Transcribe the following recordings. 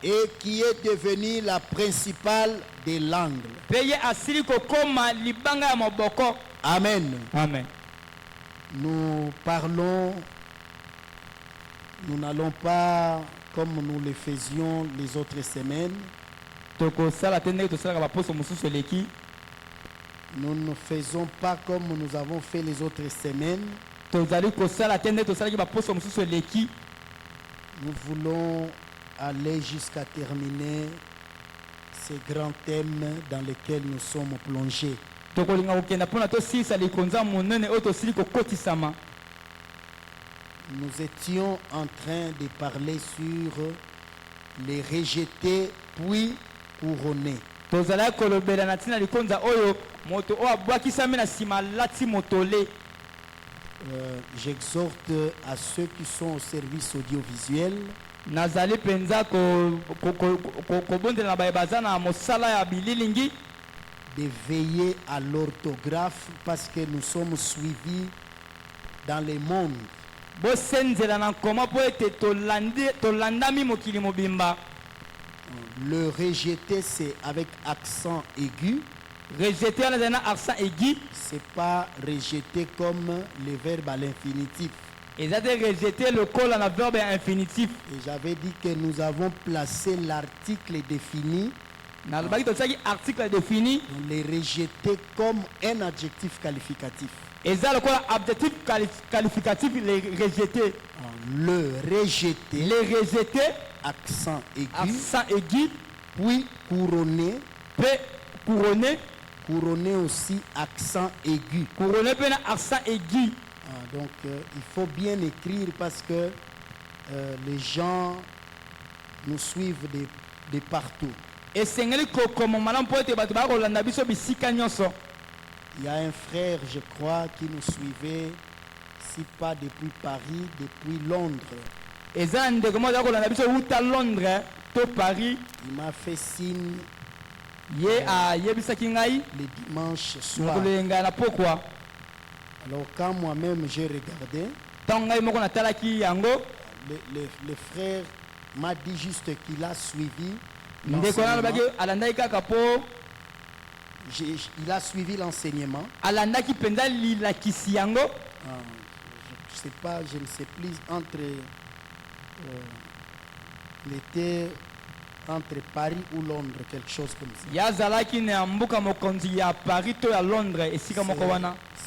et qui est devenue la principale des langues. Amen. Amen. Nous parlons, nous n'allons pas comme nous le faisions les autres semaines. Nous ne faisons pas comme nous avons fait les autres semaines. Nous voulons aller jusqu'à terminer ces grands thèmes dans lesquels nous sommes plongés. Nous étions en train de parler sur les rejetés puis couronnés. J'exhorte à ceux qui sont au service audiovisuel de veiller à l'orthographe parce que nous sommes suivis dans le monde. Le rejeté, c'est avec accent aigu. Rejeter un accent aigu. C'est pas rejeter comme le verbe à l'infinitif. Et ça rejeter le col en verbe infinitif. Et j'avais dit que nous avons placé l'article défini. Article défini. Les rejeter comme un adjectif qualificatif. Et ça le adjectif qualificatif les rejeter. Le rejeter. Les rejeter. Accent aigu. Accent aigu. Puis couronné. Puis couronné. Couronné aussi accent aigu. Couronné puis accent aigu. Donc il faut bien écrire parce que les gens nous suivent de partout. Et c'est il y a un frère, je crois, qui nous suivait, si pas depuis Paris, depuis Londres. Et ça, le Paris. Il m'a fait signe le dimanche soir. Alors quand moi-même j'ai regardé, le frère m'a dit juste qu'il a suivi il a suivi l'enseignement. Je ne sais plus entre l'été entre Paris ou Londres, quelque chose comme ça.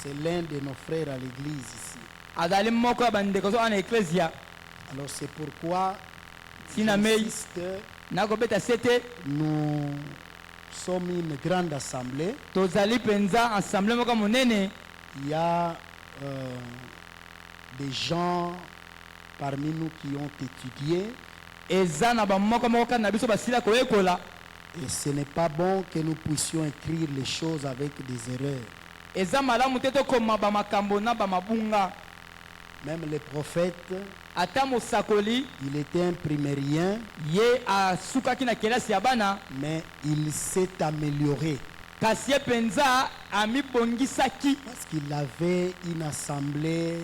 C'est l'un de nos frères à l'église ici. Alors c'est pourquoi j'insiste, nous sommes une grande assemblée. Il y a des gens parmi nous qui ont étudié. Et ce n'est pas bon que nous puissions écrire les choses avec des erreurs. Même les prophètes, il était un primérien, mais il s'est amélioré. Parce qu'il avait une assemblée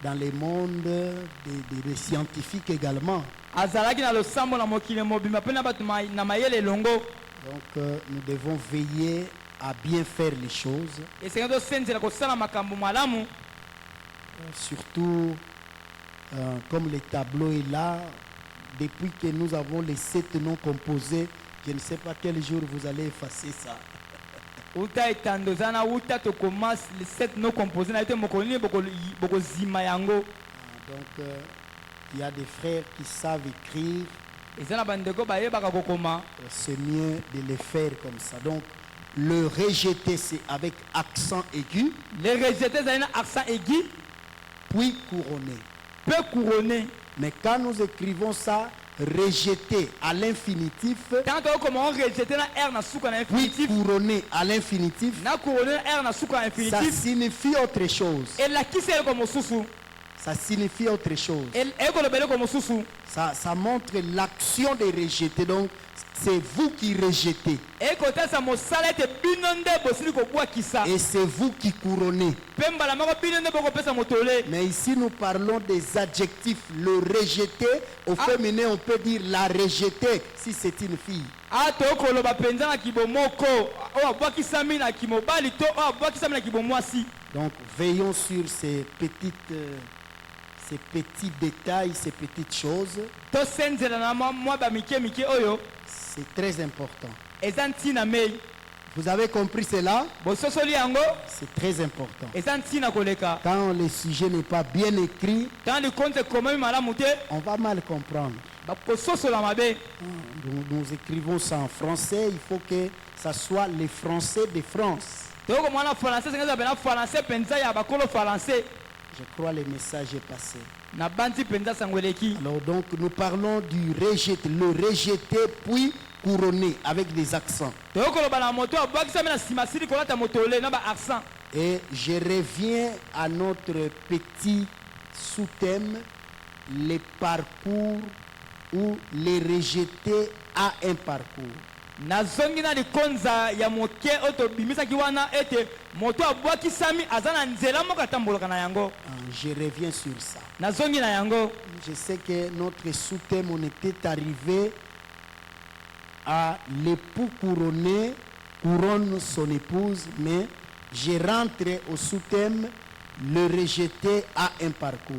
dans le monde des scientifiques également. Donc nous devons veiller à bien faire les choses. Surtout comme le tableau est là, depuis que nous avons les 7 noms composés, je ne sais pas quel jour vous allez effacer ça. Donc il y a des frères qui savent écrire. C'est mieux de les faire comme ça. Donc le rejeter, c'est avec accent aigu. Le rejeter, c'est un accent aigu. Puis couronné. Peu couronné. Mais quand nous écrivons ça, rejeter à l'infinitif. Puis couronné à l'infinitif. Ça signifie autre chose. Ça signifie autre chose. ekolobeleko mosusu Ça montre l'action de rejeter. Donc, c'est vous qui rejetez. ekotalisa mosala ete bino nde bosili kobwakisa Et c'est vous qui couronnez. mpe mbala moko bino nde bokopesa motole. Mais ici, nous parlons des adjectifs. Le rejeter, au féminin, on peut dire la rejeter si c'est une fille. tokoloba mpenza na kibomoko oyo abwakisami na kimobali to oyo abwakisami na kibomwasi. Donc, veillons sur ces petits détails, ces petites choses. tosenzela na mwa bamike mike oyo C'est très important. eza ntina mei. Vous avez compris cela? bososoli yango C'est très important. eza ntina koleka. Quand le sujet n'est pas bien écrit, tant likonze ekomami malamu te on va mal comprendre. bakososola mabe. Nous écrivons ça en français, il faut que ça soit les Français de France. tokomona na français sengeza bena français mpenza ya bakolo français Je crois le message est passé. na bandi mpenza sango eleki. Alors donc nous parlons du rejeter, le rejeter puis couronner avec des accents. tokoloba na moto abwakisami na nsima sili kolata motole na baaccent. Et je reviens à notre petit sous-thème, les parcours ou les rejeter à un parcours. nazongi na likonza ya moke oyo tobimisaki wana ete moto abwakisami aza na nzela moko atambolaka na yango. Je reviens sur ça. nazongi na yango. Je sais que notre sous-thème, on était arrivé à l'époux couronné couronne son épouse, mais je rentre au sous-thème, le rejeter à un parcours.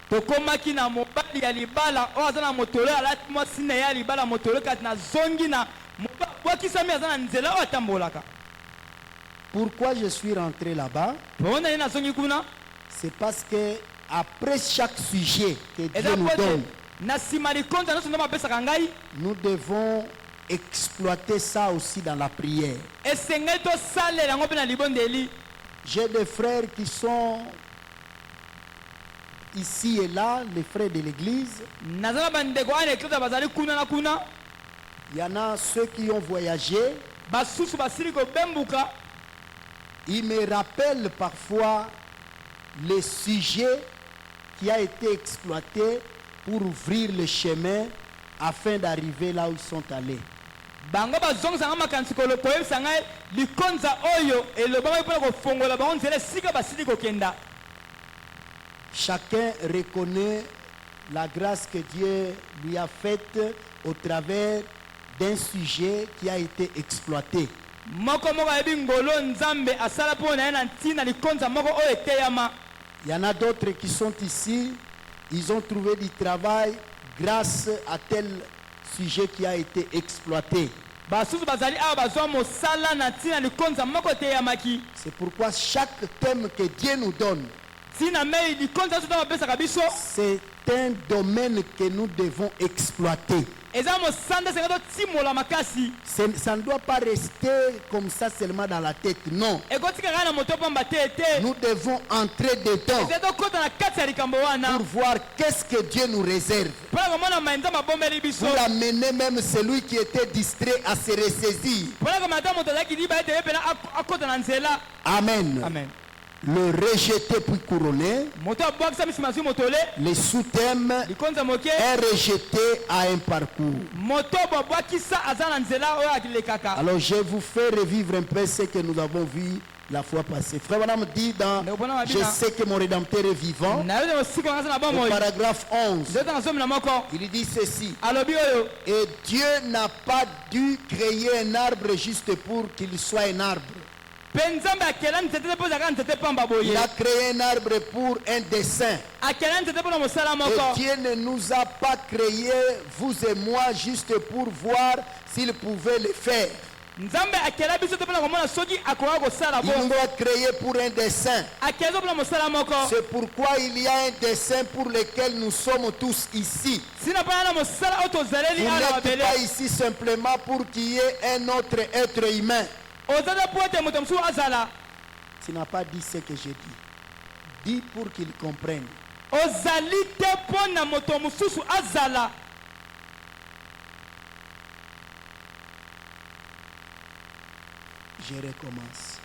tokomaki na mobali ya libala oyo aza na motole alati mwasi na ye ya libala motole kati nazongi na mobali abwakisami aza na nzela oyo atambolaka. Pourquoi je suis rentré là-bas? mpo nani nazongi kuna C'est parce que après chaque sujet que Dieu eza nous po donne, ete na nsima likonza nyonso ndo bapesaka ngai nous devons exploiter ça aussi dans la prière. esengeli tosalela yango mpe na libondeli. J'ai des frères qui sont ici et là, les frères de l'église. naza na bandeko wana eklesa bazali kuna na kuna. Il y en a ceux qui ont voyagé. basusu basili kobembuka. Ils me rappellent parfois le sujet qui a été exploité pour ouvrir le chemin afin d'arriver là où ils sont allés. bango bazongisanga makanisi koyebisa ngai likonza oyo elobamaki mpona kofongola bango nzela esika basili kokenda. Chacun reconnaît la grâce que Dieu lui a faite au travers d'un sujet qui a été exploité. moko moko ayebi ngolo nzambe asala mpo na ye na ntina likonza moko oyo eteyama. Il y en a d'autres qui sont ici, ils ont trouvé du travail grâce à tel sujet qui a été exploité. basusu bazali awa bazwa mosala na ntina likonza moko eteyamaki. C'est pourquoi chaque thème que Dieu nous donne, ntina mei likonza nyonso ntango bapesaka biso c'est un domaine que nous devons exploiter. eza mosanda esenga totimola makasi. Ça ne doit pas rester comme ça seulement dans la tête, non. ekotika ngai na moto pamba te ete Nous devons entrer dedans eza tokɔta na kati ya likambo wana pour voir qu'est-ce que Dieu nous réserve. mpona komona mainzambe abombeli biso. Pour amener même celui qui était distrait à se ressaisir. mpona komona ata moto azalaki liba ete ye mpena akɔta na nzela. Amen. amen. Le rejeter puis couronner. moto abwakisami nsima zwi motole Les sous-thèmes likonza moke est rejeté à un parcours. moto babwakisa aza na nzela oyo alekaka. Alors je vous fais revivre un peu ce que nous avons vu la fois passée. Frère Madame dit dans Je sais que mon Rédempteur est vivant, nayote mosiko nanga na au bomoi paragraphe 11, nzota na zomi na moko il dit ceci. alobi oyo Et Dieu n'a pas dû créer un arbre juste pour qu'il soit un arbre. mpe nzambe akela nzete te mpo ezalaka nzete pamba boye. Il a créé un arbre pour un dessein. akela nzete mpona mosala Et moko. Dieu ne nous a pas créé, vous et moi, juste pour voir s'il pouvait le faire. nzambe akela biso te mpona komona soki akoka kosala Il nous bongo. a créé pour un dessein. akela zo mpona mosala moko. C'est pourquoi il y a un dessein pour lequel nous sommes tous ici. sina mpona na mosala oyo tozaleli Vous awa na n'êtes mabele. pas ici simplement pour qu'il y ait un autre être humain. oza te mpo ete moto mosusu azala. Tu n'as pas dit ce que j'ai dit. Dis pour qu'ils comprennent. ozali te mpo na moto mosusu azala. Je recommence.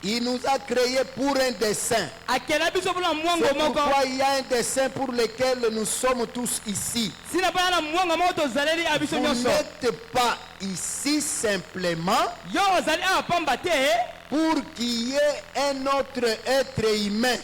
Il nous a créés pour un dessein. akela biso mpona mwango C'est moko pourquoi il y a un dessein pour lequel nous sommes tous ici. sina mpona na mwango moko tozaleli a biso Vous nyonso n'êtes pas ici simplement yo ozali awa pamba te pour qu'il y ait un autre être humain.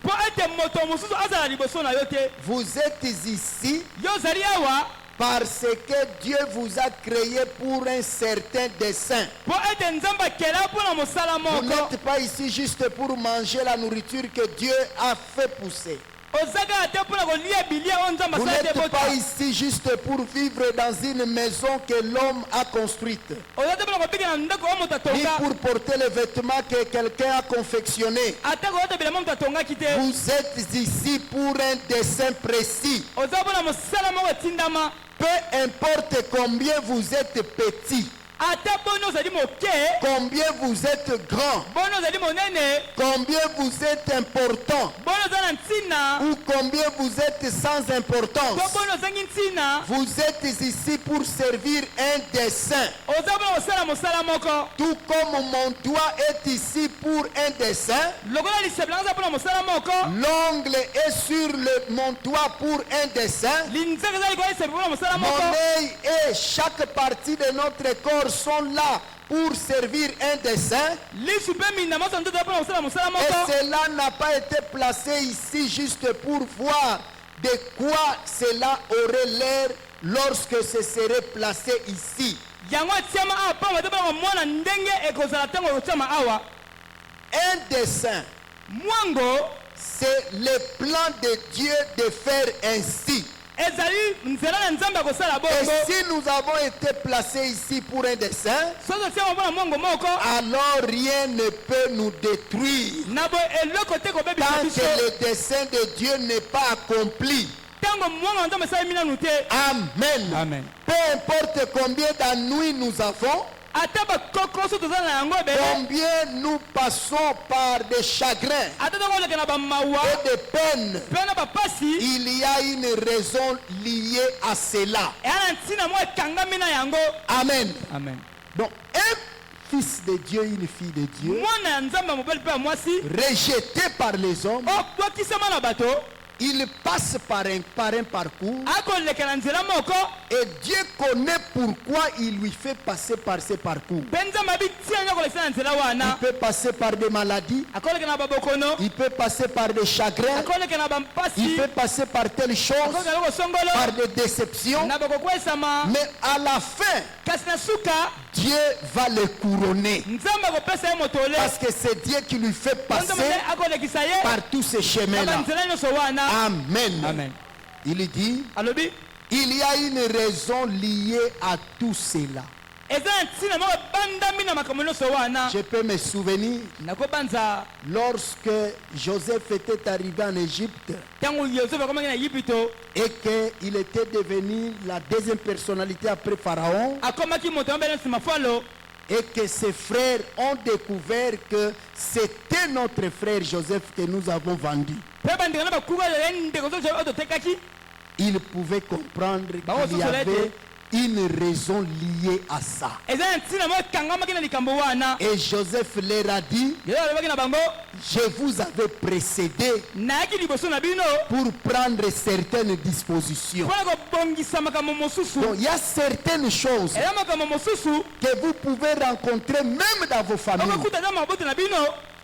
mpo ete moto mosusu azala liboso na yo te. Vous êtes ici Yo ozali awa parce que Dieu vous a créé pour un certain dessein. mpo ete nzambe akela mpona mosala Vous moko. n'êtes pas ici juste pour manger la nourriture que Dieu a fait pousser. ozaka te mpona kolia bilia oyo nzambe Vous asala te n'êtes bota. pas ici juste pour vivre dans une maison que l'homme a construite, oza te mpona kobika na ndako oyo moto ni atonga pour porter les vêtements que quelqu'un a confectionnés. ata koyota bilamba moto atongaki te. Vous êtes ici pour un dessein précis. oza mpona mosala moko etindama Peu importe combien vous êtes petit, ata boni ozali moke combien vous êtes grand, boni ozali monene combien vous êtes important, boni oza na ntina ou combien vous êtes sans to importance. boni ozangi ntina Vous êtes ici pour servir un dessein. oza mpona kosala mosala moko Tout comme mon doigt est ici pour un dessein, lokola lisebelanga eza mpona mosala moko l'ongle est sur mon doigt pour un dessein, linzaka eza likola lisebe mpona mosala mon moko œil et chaque partie de notre corps sont là pour servir un dessein. lisu mpe minda moso nzoto mpona kosala mosala Et moko. cela n'a pas été placé ici juste pour voir de quoi cela aurait l'air lorsque ce serait placé ici. yango atiama awa pamba te mpona komona ndenge ekozala ntango ekotiama awa. Un dessein, mwango c'est le plan de Dieu de faire ainsi. ezali nzela na nzambe akosala Et bongo. si nous avons été placés ici pour un dessein, soki otiama mpona mwango moko alors rien ne peut nous détruire na boye eloko te kobebisa tant biso que le dessein de Dieu n'est pas accompli. ntango mwango na nzambe esalemi nanu te. Amen. Amen. Peu importe combien d'ennuis nous avons, ata bakokroso tozala na yango ebele combien nous passons par des chagrins ata ntango oleka na bamawa et des peines, mpe na bapasi il y a une raison liée à cela. eya na ntina moko ekangami na yango. Amen. Amen. Donc, un fils de Dieu, une fille de Dieu, mwana ya nzambe ya mobali mpe ya mwasi rejeté par les hommes, obwakisama na bato il passe par un parcours akoleka na nzela moko et Dieu connaît pourquoi il lui fait passer par ce parcours. mpe nzambe abi ntina nini akolekisa na nzela Il wana. peut passer par des maladies, akoleka na babokono il peut passer par des chagrins, akoleka na il bampasi peut passer par telle chose, akoleka na kokosongolo par des déceptions, na bakokwesama. mais à la fin, kasi na suka Dieu va le couronner. nzambe akopesa ye motole Parce que c'est Dieu qui lui fait nzambe passer nde akolekisa ye par tous ces na chemins-là. banzela nyonso wana. Amen. Amen. Il dit, alobi il y a une raison liée à tout cela. eza na ntina moko ebandami na makambo nyonso wana. Je peux me souvenir, nakobanza lorsque Joseph était arrivé en Égypte ntango yosefu akomaki na egipito et qu'il était devenu la deuxième personnalité après Pharaon, akomaki moto mobele na nsima falo et que ses frères ont découvert que c'était notre frère Joseph que nous avons vendu. mpe bandeko na bakuka ye ndeko zoso oyo totekaki. Ils pouvaient comprendre Bah, qu'il y avait une raison liée à ça. eza na ntina moko ekangamaki na likambo wana. Et Joseph leur a dit, yozo alobaki na bango je vous avais précédé nayaki liboso na bino pour prendre certaines dispositions. mpona kobongisa makambo mosusu. Donc il y a certaines choses eza makambo mosusu que vous pouvez rencontrer même dans vos familles. okokuta eza mabote na bino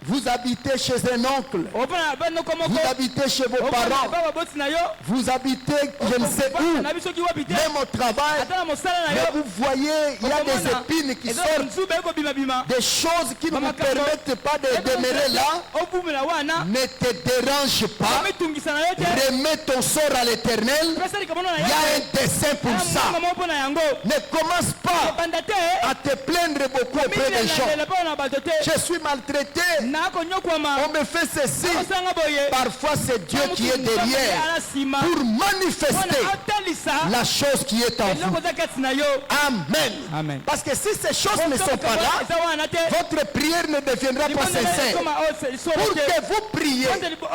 Vous habitez chez un oncle, opona bandeko moko vous habitez chez vos parents, baboti na yo vous habitez je ne sais où, na biso ki wapi te même au travail, ata na mosala na mais yo vous voyez, il y a des épines qui eza sortent, nzube ekobimabima des choses qui ne vous permettent pas de demeurer là. obumela wana Ne te dérange pas, omitungisa na yo te remets ton sort à l'éternel. pesa likambo na Il y yo a un dessein pour ça. moko mpo na yango Ne commence pas banda te à te plaindre beaucoup auprès des gens. milela mpo na bato te Je suis maltraité, nakonyokwama on me fait ceci. osanga boye Parfois c'est Dieu qui est derrière ala nsima pour mpona manifester atalisa la chose qui est en eloko vous. eza kati na yo. Amen. Amen. Parce que si ces choses ne sont pas là, eza wana te votre prière ne deviendra pas sincère. Pour que vous priez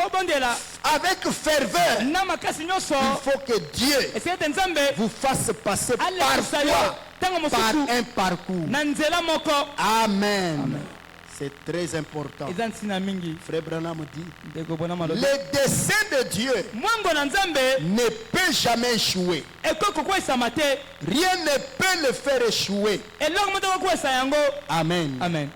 obondela avec ferveur, na makasi nyonso il faut que Dieu esi ete nzambe vous fasse passer alekisa yo parfois ntango par mosusu un parcours. na nzela moko. Amen. C'est très important. eza ntina mingi. Frère Branham dit, Ndeko bona malobi. le dessein de Dieu Mwango na Nzambe ne peut jamais échouer. ekoki kokwesama te. Rien ne peut le faire échouer. Eloko moko te kokwesa yango. Amen. Amen.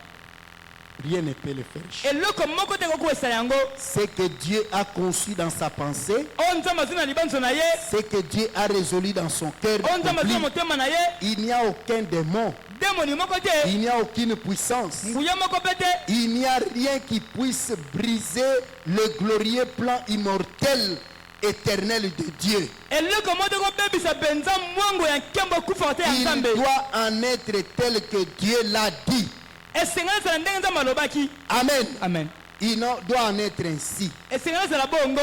Rien ne peut le faire échouer. Eloko moko te kokwesa yango. Ce que Dieu a conçu dans sa pensée, O Nzambe azwi na libanzo na ye. ce que Dieu a résolu dans son cœur, O Nzambe azwi na accompli. motema na ye. Il n'y a aucun démon, Demoni moko te. il n'y a aucune puissance, Nguya moko pe te. il n'y a rien qui puisse briser le glorieux plan immortel éternel de Dieu. Eloko moko te kobebisa penza mwango ya nkembo kufa te ya Il Nzambe. doit en être tel que Dieu l'a dit. Esengeli ezala ndenge Nzambe alobaki. Amen. Amen. Il doit en être ainsi. Esengeli ezala bongo.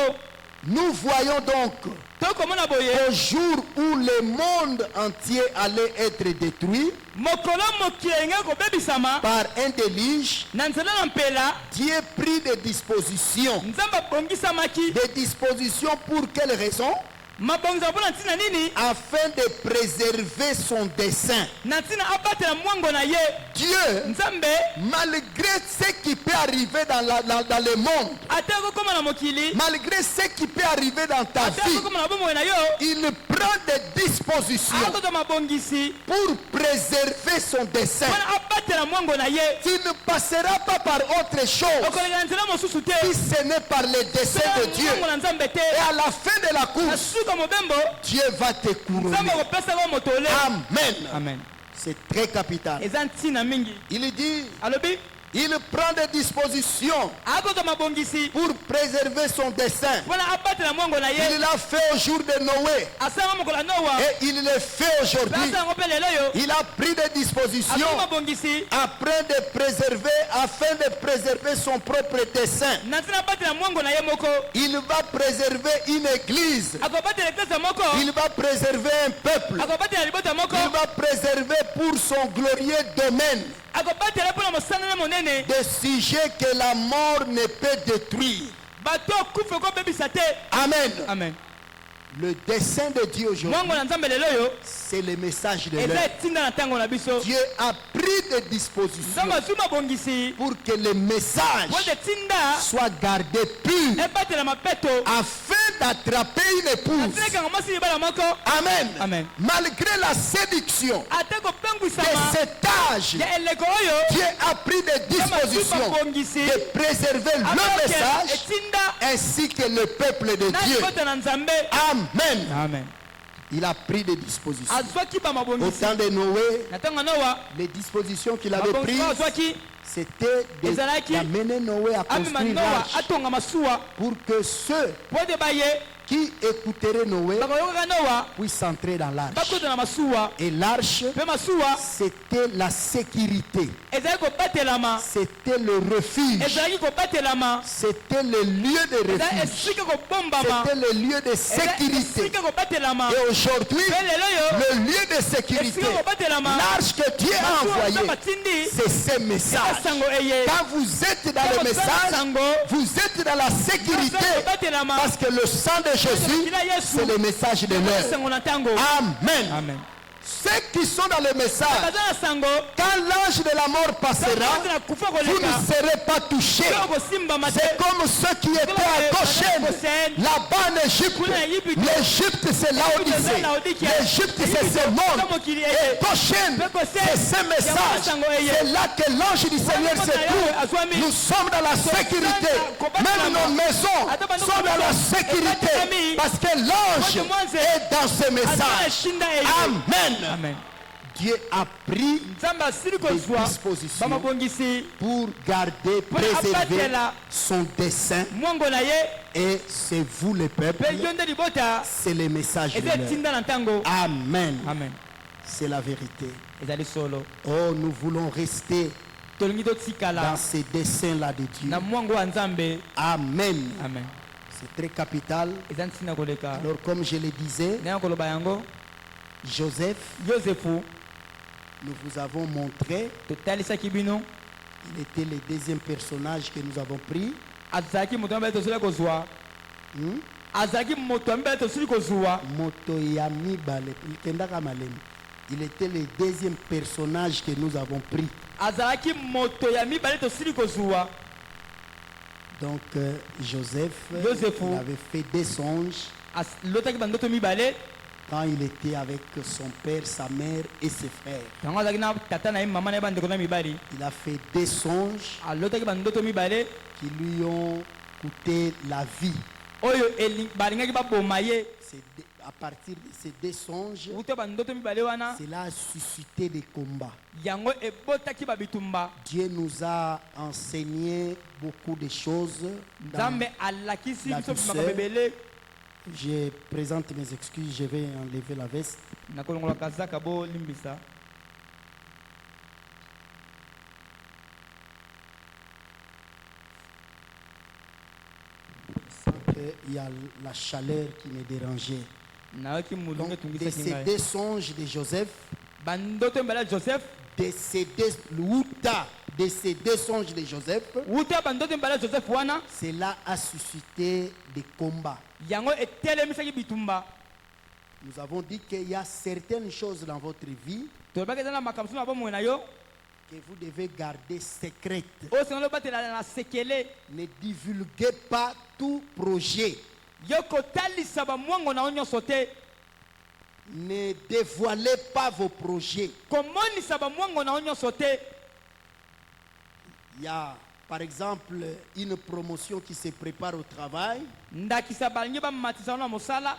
Nous voyons donc Tokomona boye. au jour où le monde entier allait être détruit Mokolo mokili engeli kobebisama. par un déluge, Na nzela na mpela. Dieu prit des dispositions. Nzambe abongisamaki. Des dispositions pour quelle raison? Mabongisa mpo na ntina nini? Afin de préserver son dessein. Na ntina abatela mwango na ye. Dieu, Nzambe malgré ce qui peut arriver dans le monde, ate kokoma na mokili. malgré ce qui peut arriver dans ta Ate vie, kokoma na bomoi na yo. il prend des dispositions Akoto mabongisi. pour préserver son dessein. Mpona abatela mwango na ye. Tu ne passeras pas par autre chose Okoleka na nzela mosusu te. si ce n'est par le dessein de Dieu. Mwango na Nzambe te. Et à la fin de la Na course, suka mobembo. Dieu va te couronner. Nzambe akopesa yo motole. Amen. Amen. C'est très capital. Eza ntina mingi. Il dit, Alobi il prend des dispositions akoto mabongisi. pour préserver son dessein. Mpona abatela mwango na ye. Il l'a fait au jour de Noé Asala mokolo ya Noa. et il le fait Mpe aujourd'hui. asala yango mpe lelo yo. Il a pris des Akoto dispositions mabongisi. afin de préserver son propre dessein. Na ntina abatela mwango na ye moko. Il va préserver une église. Akobatela eklesa moko. Il va préserver un peuple. Akobatela libota moko. Il va préserver pour son glorieux domaine Akobatela mpona mosala na monene. des sujets que la mort ne peut détruire. Bato okufa kobebisa te. Amen. Amen. Le dessein de Dieu aujourd'hui, Mwango na Nzambe lelo yo. c'est le message de Eza l'heure. etinda na ntango na biso. Dieu a pris des dispositions Nzambe azwi mabongisi. pour que le message Po ete tinda soit gardé pur ebatela mapeto. afin d'attraper une épouse. Atina ekanga mwasi libala moko. Amen. Amen. Malgré la séduction Ate de kopengwisama cet âge, ya eleko oyo. Dieu a pris des dispositions de préserver le message etinda ainsi que le peuple de na Dieu. libota na Nzambe. Amen. Amen. Il a pris des dispositions. Azwaki ba Au mabongisi. temps de Noé, Na ntango ya Noa. les dispositions qu'il avait Mabongisi prises, azwaki. c'était Ezalaki. d'amener Noé à Amema construire Noa l'arche atonga masuwa. pour que ceux Po ete baye. qui écouteraient Noé Bakoyokaka Noa. puissent entrer dans l'arche. Bakota na masuwa. Et l'arche, Mpe masuwa. c'était la sécurité, Ezalaki kobatelama. c'était le refuge, Ezalaki kobatelama. c'était le lieu de Ezalaki refuge, esika kobombama. c'était le lieu de Ezalaki sécurité. esika kobatelama. Et aujourd'hui, Mpe lelo yo. le lieu de sécurité, Esika kobatelama. l'arche que Dieu a Masuwa envoyée, Nzambe atindi. c'est ce message. Esango eye. Quand vous êtes dans le message, vous êtes dans la sécurité parce que le sang de Jésus, c'est le message de l'heure. Esango na ntango. Amen. Amen. Ceux qui sont dans le message, Baza na sango. quand l'ange de la mort passera, Baza na kufa vous koleka. ne serez pas touchés. Soko simbama te. C'est comme ceux qui étaient à Goshen, là-bas en Égypte. L'Égypte, c'est Laodicée. L'Égypte, c'est ce monde. Et Goshen, c'est ce message. C'est là que l'ange du Seigneur se trouve. Nous sommes dans la sécurité. Même nos maisons sont dans la sécurité. Parce que l'ange est dans ce message. Amen. Amen. Dieu a pris Nzambe asili des kozwa dispositions bamabongisi pour garder, préserver son dessein. mwango na ye. Et c'est vous le peuple, Mpe yo nde libota. c'est le message de Eza l'heure. etinda na ntango. Amen. Amen. C'est la vérité. Ezali solo. Oh, nous voulons rester Tolingi dans totikala ces dessins-là de Dieu. na mwango wa Nzambe. Amen. Amen. C'est très capital. Eza ntina koleka. Alors, comme je le disais, Ndenge koloba yango. Joseph, Yosefu nous vous avons montré, totalisaki bino. il était le deuxième personnage que nous avons pris. Azalaki moto ambaye tosili kozwa. Hmm? Azalaki moto ambaye tosili kozwa. Moto ya mibale, il était le deuxième personnage que nous avons pris. azalaki moto ya mibale tosili kozwa. Donc Joseph, Joseph. il avait fait des songes Lotaki bandoto mibale quand il était avec son père, sa mère et ses frères. tango azalaki na tata na ye mama na ye bandeko na mibali. Il a fait des songes Alotaki bandoto mibale qui lui ont coûté la vie. oyo balingaki baboma ye. À partir de ces deux songes, uta bandoto mibale wana cela a suscité des combats. yango ebotaki babitumba. Dieu nous a enseigné beaucoup de choses. Dans Nzambe alakisi la biso douceur. makambo ebele. Je présente mes excuses, je vais enlever la veste. nakolongola kazaka bolimbisa. Il y a la chaleur qui me dérangeait. nayoki molunge Donc, de etungisaki ces ngai. deux songes de Joseph, bandoto mibale ya joseph de ces deux songes de Joseph, uta bandoto mibale ya joseph wana cela a suscité des combats. yango etelemisaki bitumba. Nous avons dit qu'il y a certaines choses dans votre vie tolobaki eza na makambo soki na bomoi na yo que vous devez garder secrètes. oyo sengeli obatela na sekele. Ne divulguez pas tout projet. yo kotalisa bamwango na yo nyonso te. Ne dévoilez pas vos projets. komonisa bamwango na yo nyonso te. Il y a par exemple une promotion qui se prépare au travail. ndakisa balingi bamatisa wana na mosala.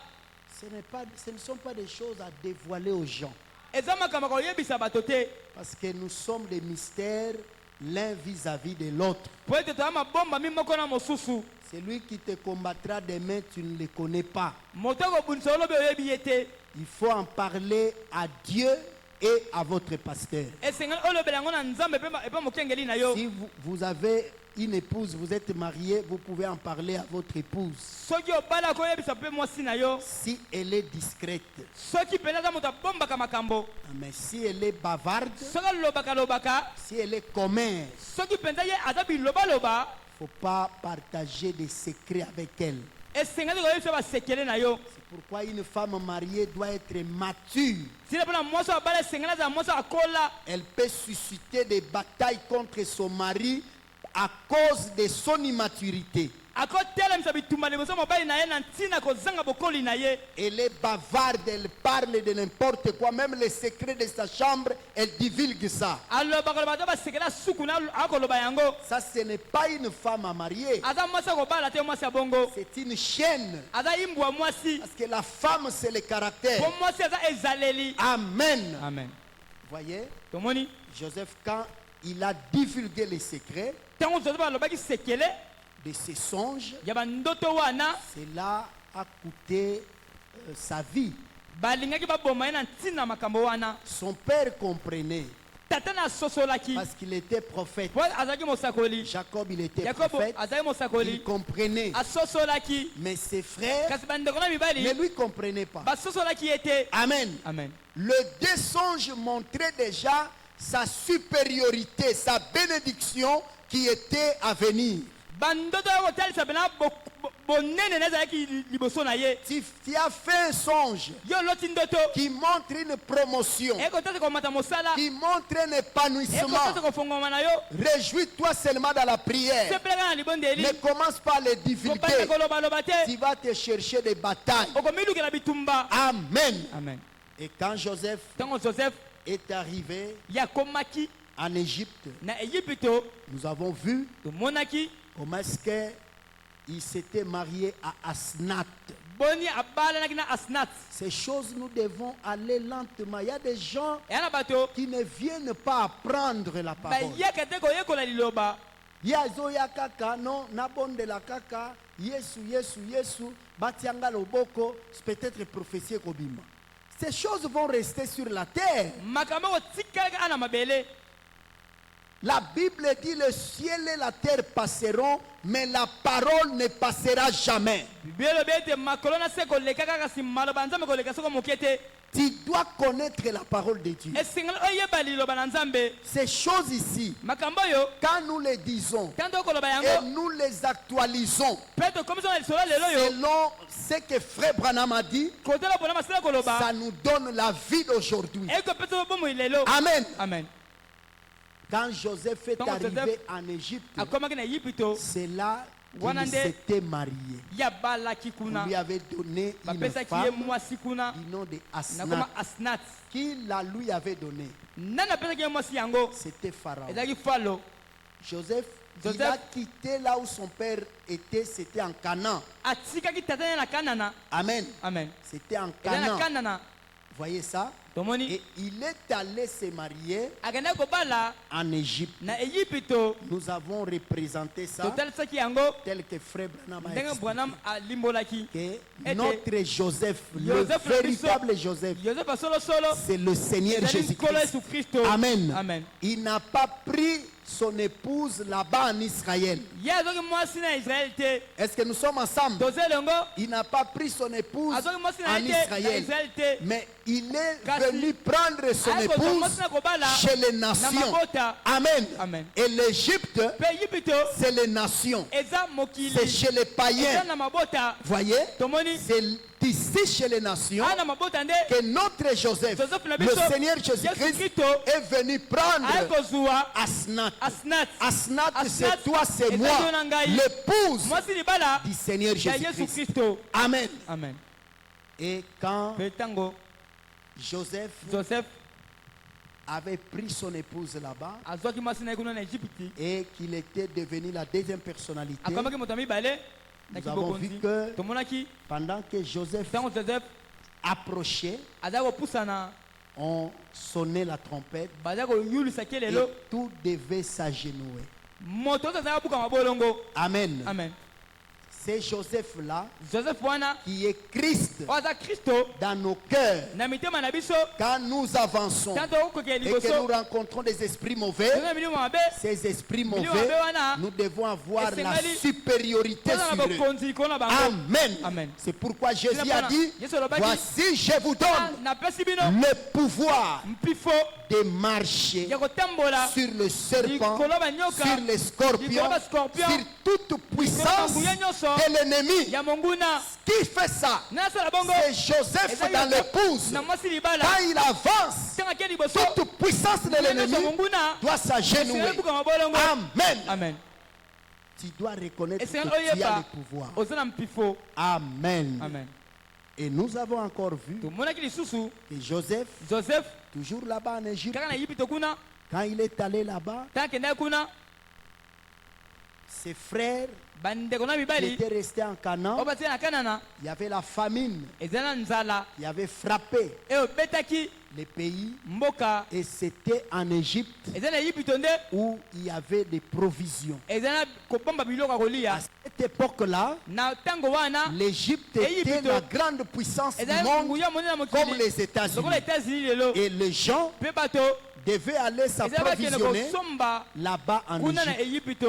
Ce ne sont pas des choses à dévoiler aux gens. eza makambo ya koyebisa bato te. Parce que nous sommes des mystères l'un vis-à-vis de l'autre. po ete toya mabomba mi moko na mosusu. Celui qui te combattra demain, tu ne le connais pas. moto akobundisa olobi oyebi ye te. Il faut en parler à Dieu et à votre pasteur. esengeli olobela yango na nzambe epe mokengeli na yo. Si vous avez une épouse, vous êtes marié, vous pouvez en parler à votre épouse. soki obalaka oyebisa mpe mwasi na yo. Si elle est discrète. soki mpenza aza moto abombaka makambo. Mais si elle est bavarde, soki alobaka si elle est commère, soki mpenza ye aza bilobaloba. il ne faut pas partager des secrets avec elle. esengeli koyebisa basekele na yo. C'est pourquoi une femme mariée doit être mature. sila mpona mwasi abala esengeli azala mwasi akola. Elle peut susciter des batailles contre son mari à cause de son immaturité. akotelemisa bitumba liboso mobali na ye na ntina kozanga bokoli na ye. Elle est bavarde, elle parle de n'importe quoi, même les secrets de sa chambre, elle divulgue ça. alobaka loba ata basekele asuku na akoloba yango. Ça, ce n'est pas une femme à marier, aza mwasi akobala te mwasi ya bongo. c'est une chaîne. aza imbwa mwasi. Parce que la femme, c'est le caractère. po mwasi aza ezaleli. Amen. amen. Voyez, tomoni Joseph, quand il a divulgué les secrets ntango joseph alobaki sekele de ses songes, ya bandoto wana cela a coûté sa vie. balingaki baboma ye na ntina makambo wana. Son père comprenait tata na asosolaki parce qu'il était prophète. po azalaki mosakoli. Jacob, il était yakobo prophète. azalaki Il mosakoli comprenait. asosolaki. Mais ses frères kasi bandeko na ne mibali lui comprenaient pas. basosolaki ye te. Amen. amen. Le deux songes montraient déjà sa supériorité, sa bénédiction qui était à venir. bandoto ya kotalisa pena bonene na ezalaki liboso na ye. Tu as fait un songe yo oloti ndoto qui montre une promotion, ekotasa komata mosala qui montre un épanouissement. ekotasa kofongoma na yo. Réjouis-toi seulement dans la prière. sepelaka na libondeli Ne commence pas à les divulguer. kopasa kolobaloba te. Tu vas te chercher des batailles. okomilukela bitumba. Amen. amen. Et quand Joseph ntango joseph est arrivé yakomaki en Égypte, na Ejipito nous avons vu tomonaki comment est-ce qu'il s'était marié à Asnath. boni abalanaki na asnat. Ces choses, nous devons aller lentement. Il y a des gens eya na bato qui ne viennent pas apprendre la parole. bayaka te koyekola liloba. Yazoya kaka no nabondela kaka Yesu Yesu Yesu batianga loboko, peut-être prophétie kobima. Ces choses vont rester sur la terre. makambo kotikalaka ana mabele. La Bible dit le ciel et la terre passeront, mais la parole ne passera jamais. biblia elobi ete makolo na se koleka kaka si maloba nzambe koleka soko moke te. Tu dois connaître la parole de Dieu. esengeli oyeba liloba na nzambe. Ces choses ici, makambo oyo quand nous les disons tanto okoloba et yango nous les actualisons mpe tokomisa na lisolo lelo oyo selon ce que Frère Branham a dit, kotala mpona masala koloba ça nous donne la vie d'aujourd'hui. ekopesa bomoi lelo. Amen. amen. Quand Joseph est Tant arrivé Joseph en Égypte, akomaki na Egypto c'est là qu'il Wanande. s'était marié. ya balaki On kuna lui avait donné une bapesaki ye femme mwasi kuna du nom de Asnat. nakoma Asnat Qui la lui avait donné? nani apesaki ye mwasi yango C'était Pharaon. ezalaki Falo Joseph, il Joseph. a quitté là où son père était, c'était en Canaan. atikaki tata ye na Kanana Amen. amen C'était en eza na Canaan. Kanana Voyez ça? tomoni Et il est allé se marier akendaki kobala en Égypte. na Egypto Nous avons représenté ça totalisaki yango tel que Frère Branham a ndenge expliqué. Branham alimbolaki Que Et notre Joseph, le Joseph le véritable Joseph, Yosefu solosolo c'est le Seigneur ezali nkolo Jésus-Christ. Yesu Kristo Amen. amen Il n'a pas pris son épouse là-bas en Israël. ye azwaki mwasi na Israel te Est-ce que nous sommes ensemble? toza elongo Il n'a pas pris son épouse azwaki mwasi na en ye te na Israël. Israel te Mais il est Kasi, venu prendre son ayeko zwa épouse mwasi na kobala chez les na nations. mabota Amen. Amen. Et l'Égypte, mpe Egypto c'est les nations. eza mokili C'est chez les eza païens. na mabota Voyez? tomoni C'est ici chez les nations aa na mabota nde que notre Joseph, Joseph na le biso Seigneur Yesu Jésus-Christ, Kristo est venu aye prendre kozwa Asnat. Asnat Asnat, Asnat, c'est toi, c'est eza moi, yo na ngai. l'épouse mwasi libala du Seigneur ya Yesu Jésus-Christ. Kristo Amen. amen Et quand mpe ntango Joseph Joseph avait pris son épouse là-bas azwaki mwasi na ye kuna na Egypte et qu'il était devenu la deuxième personnalité, akomaki moto ya mibale na nous avons vu kibokonzi que tomonaki pendant que Joseph ntango Joseph approchait, azali kopusana on sonnait la trompette bazali koyulisaki et lelo tout devait s'agenouiller. moto oyo azali kobuka mabolongo Amen. amen C'est Joseph-là Joseph wana qui est Christ oyo aza Kristo dans nos cœurs. na mitema na biso Quand nous avançons tanto okokela et que nous liboso rencontrons des esprits mauvais, toza na milimo mabe ces esprits milimo mauvais, mabe wana nous devons avoir la Esengali, supériorité toza na sur eux. bokonzi likolo na bango Amen. Amen. C'est pourquoi Jésus a dit, Yesu alobaki, voici je vous donne napesi bino le pouvoir mpifo de marcher ya kotambola sur le serpent, likolo ya banyoka sur les scorpions, likolo ya scorpion, sur toute puissance nguya nyonso de l'ennemi. ya monguna Qui fait ça? nasala bongo C'est Joseph Ezali dans yoka l'épouse. na mwasi libala Quand il avance, ntango akie liboso toute puissance de nguya nyonso l'ennemi ya monguna doit s'agenouiller. esengeli buka mabolongo Amen. amen Tu dois reconnaître que esengeli tu as oyeba le pouvoir. oza na mpifo Amen. amen Et nous avons encore vu tomonaki lisusu que Joseph, Joseph toujours là-bas en Égypte, kaka na Egypte kuna quand il est allé là-bas, ntango akendaki kuna ses frères bandeko na qui mibali étaient restés en oyo Canaan, batia na Kanana il y avait la famine ezali na nzala qui avait frappé oyo ebetaki les pays. mboka Et c'était en Égypte ezali na Egypte nde où il y avait des provisions. ezali na kobomba biloko ya À kolia cette époque-là, na ntango wana l'Égypte était Égypte, la grande puissance du ezali monde nguya monene na comme mokili les États-Unis. lokola États-Unis lelo Et les gens mpe bato devaient aller ezali bakende s'approvisionner kosomba là-bas en kuna na Égypte. Egypte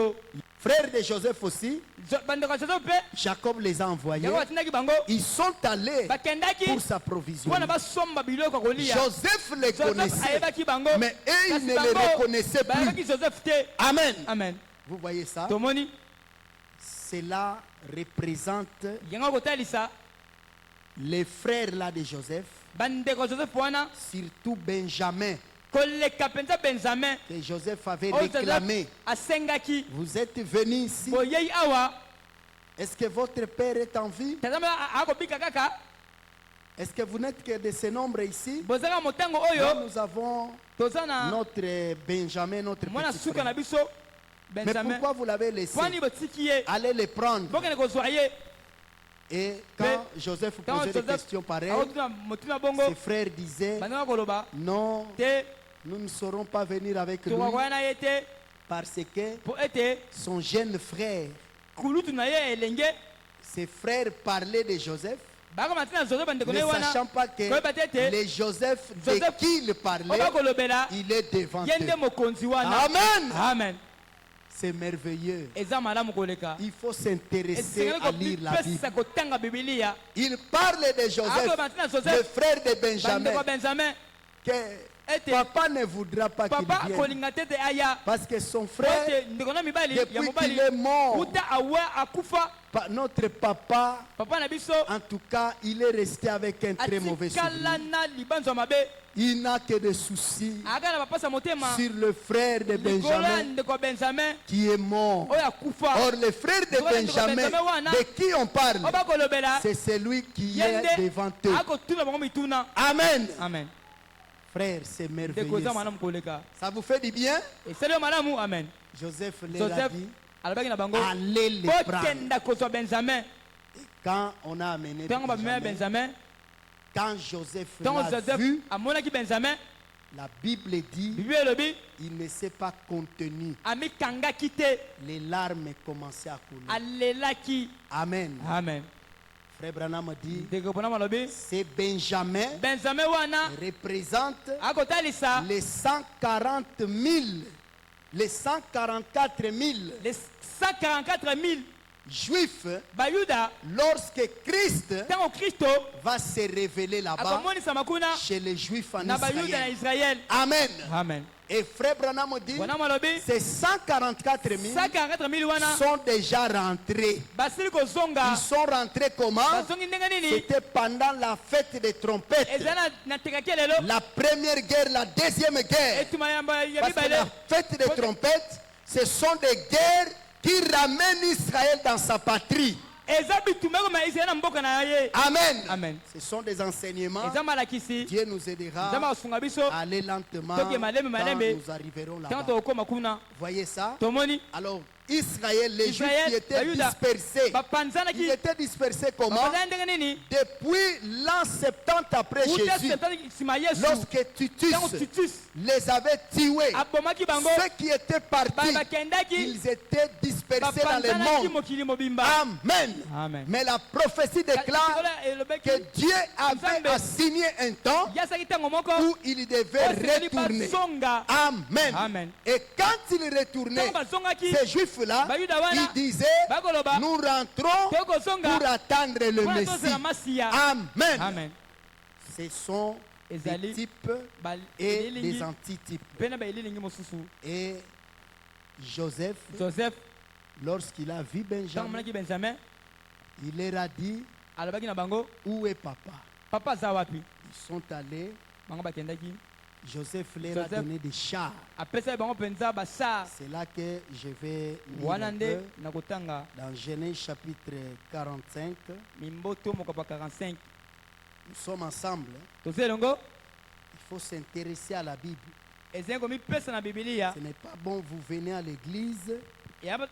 Frères de Joseph aussi, bandeko ya Joseph mpe Jacob les a envoyés. yango batindaki bango Ils sont allés bakendaki pour s'approvisionner. mpona basomba biloko ya kolia Joseph les Joseph connaissait, ayebaki bango mais eux, ils kasi ne les bango reconnaissaient bayebaki plus. Joseph te Amen. amen Vous voyez ça? tomoni Cela représente yango kotalisa les frères là de Joseph, bandeko ya Joseph wana surtout Benjamin, koleka mpenza benjamin que Joseph avait oyo Joseph réclamé. asengaki Vous êtes venus ici. boyei awa Est-ce que votre père est en vie? tazama akobika kaka Est-ce que vous n'êtes que de ce nombre ici? bozaka motango Là, oyo nous avons toza na notre Benjamin, notre mwana petit suka na frère. biso Mais benjamin pourquoi vous l'avez laissé? pwani botiki ye Allez les prendre. bokende kozwa ye Et quand Joseph ntango posait des Joseph questions pareilles, akotuna motima bongo ses frères disaient, bandeko koloba non, te nous ne saurons pas venir avec lui tokokoya na ye te parce que mpo ete son jeune frère, kulutu na ye elenge ses frères parlaient de Joseph, bakoma tina Joseph bandeko na ne ye wana sachant pas que koyeba te ete le Joseph de Joseph, qui il oyo parlait, bakolobela il est devant ye nde eux. mokonzi wana Amen. amen C'est merveilleux. eza malamu koleka Il faut s'intéresser esengeli à lire la Bible. kopesa kotanga bibilia Il parle de Joseph, akoyeba tina le Joseph frère de bandeko ya Benjamin, benjamin que ete Papa ne voudra pas qu'il papa vienne. kolinga te ete aya Parce que son frère, ete ndeko na mibali ya depuis mobali qu'il est mort, uta awa akufa notre papa, papa na biso en tout cas, il est resté avec un très mauvais atikala souvenir. na libanzo ya mabe Il n'a que des soucis aka na bapasa motema sur le frère de likolo ya Benjamin ndeko Benjamin qui est mort. oyo akufa Or, le frère de Ndeko Benjamin, Benjamin wana, de qui on parle, oyo bakolobela c'est celui qui ye est nde devant eux. akotuna bango mituna Amen. amen Frère, c'est ndeko merveilleux. eza malamu koleka Ça vous fait du bien? esali yo malamu amen Joseph leur a joseph dit, alobaki na bango allez les prendre. bokenda kozwa benjamin Quand on a amené ntango bamemela Benjamin, benjamin quand Joseph ntango l'a joseph vu, amonaki benjamin la Bible dit, bibi elobi il ne s'est pas contenu. amikangaki te Les larmes commençaient à couler. alelaki Amen. amen Frère Branham dit, ndeko mpona malobi c'est Benjamin benjamin wana représente akotalisa les 140 000, les 144 000 les 144 000 juifs bayuda lorsque Christ ntango kristo va se révéler là-bas akomonisama kuna chez les juifs en na bayuda na Israël. israel Amen. amen Et frère Branham dit, wana malobi ces 144 000 144 000 wana sont déjà rentrés. basili kozonga Ils sont rentrés comment? bazongi ndenge nini C'était pendant la fête des trompettes. eza na tekaki lelo La première guerre, la deuxième guerre. etuma ya Parce que mibale la fête des trompettes, ce sont des guerres qui ramènent Israël dans sa patrie. eza bitumba ekoma israel na mboka na ye Amen. amen Ce sont des enseignements. eza malakisi Dieu nous aidera nzambe akosunga biso à aller lentement Toki malembe, quand malembe. nous arriverons ntango là-bas. tokokoma kuna Voyez ça? tomoni Alors, Israël, les Juifs Israël, qui étaient Bayuda, dispersés, ils bapanzanaki étaient dispersés comment? bapanzana ndenge nini Depuis l'an 70 après uta Jésus, nsima yesu lorsque Titus ntango titus les avait tués, abomaki bango ceux qui étaient partis, bakendaki ils étaient dispersés dans le bapanzanaki monde. mokili mobimba Amen. amen Mais la prophétie déclare elobeki que Dieu avait assigné un temps yasaki ntango moko où il devait osengeli retourner. bazonga Amen. amen Et quand il retournait, ntango bazongaki ces juifs-là, bayuda wana ils disaient, bakoloba nous rentrons tokozonga pour attendre le mpona Messie. tozela masiya Amen. amen Ce sont des ezali types et des elilingi antitypes. mpe na baelilingi mosusu Et Joseph, joseph lorsqu'il a vu ntango Benjamin, amonaki benjamin il leur a dit, alobaki na bango où est papa? papa aza wapi Ils sont allés, bango bakendaki Joseph leur a Joseph donné des chars. apesaki bango mpenza basar C'est là que je vais lire wana un nde peu na kotanga dans Genèse chapitre 45. mimboto mokapa 45 Nous sommes ensemble. toza elongo Il faut s'intéresser à la Bible. ezali komipesa na bibilia Ce n'est pas bon, vous venez à l'église,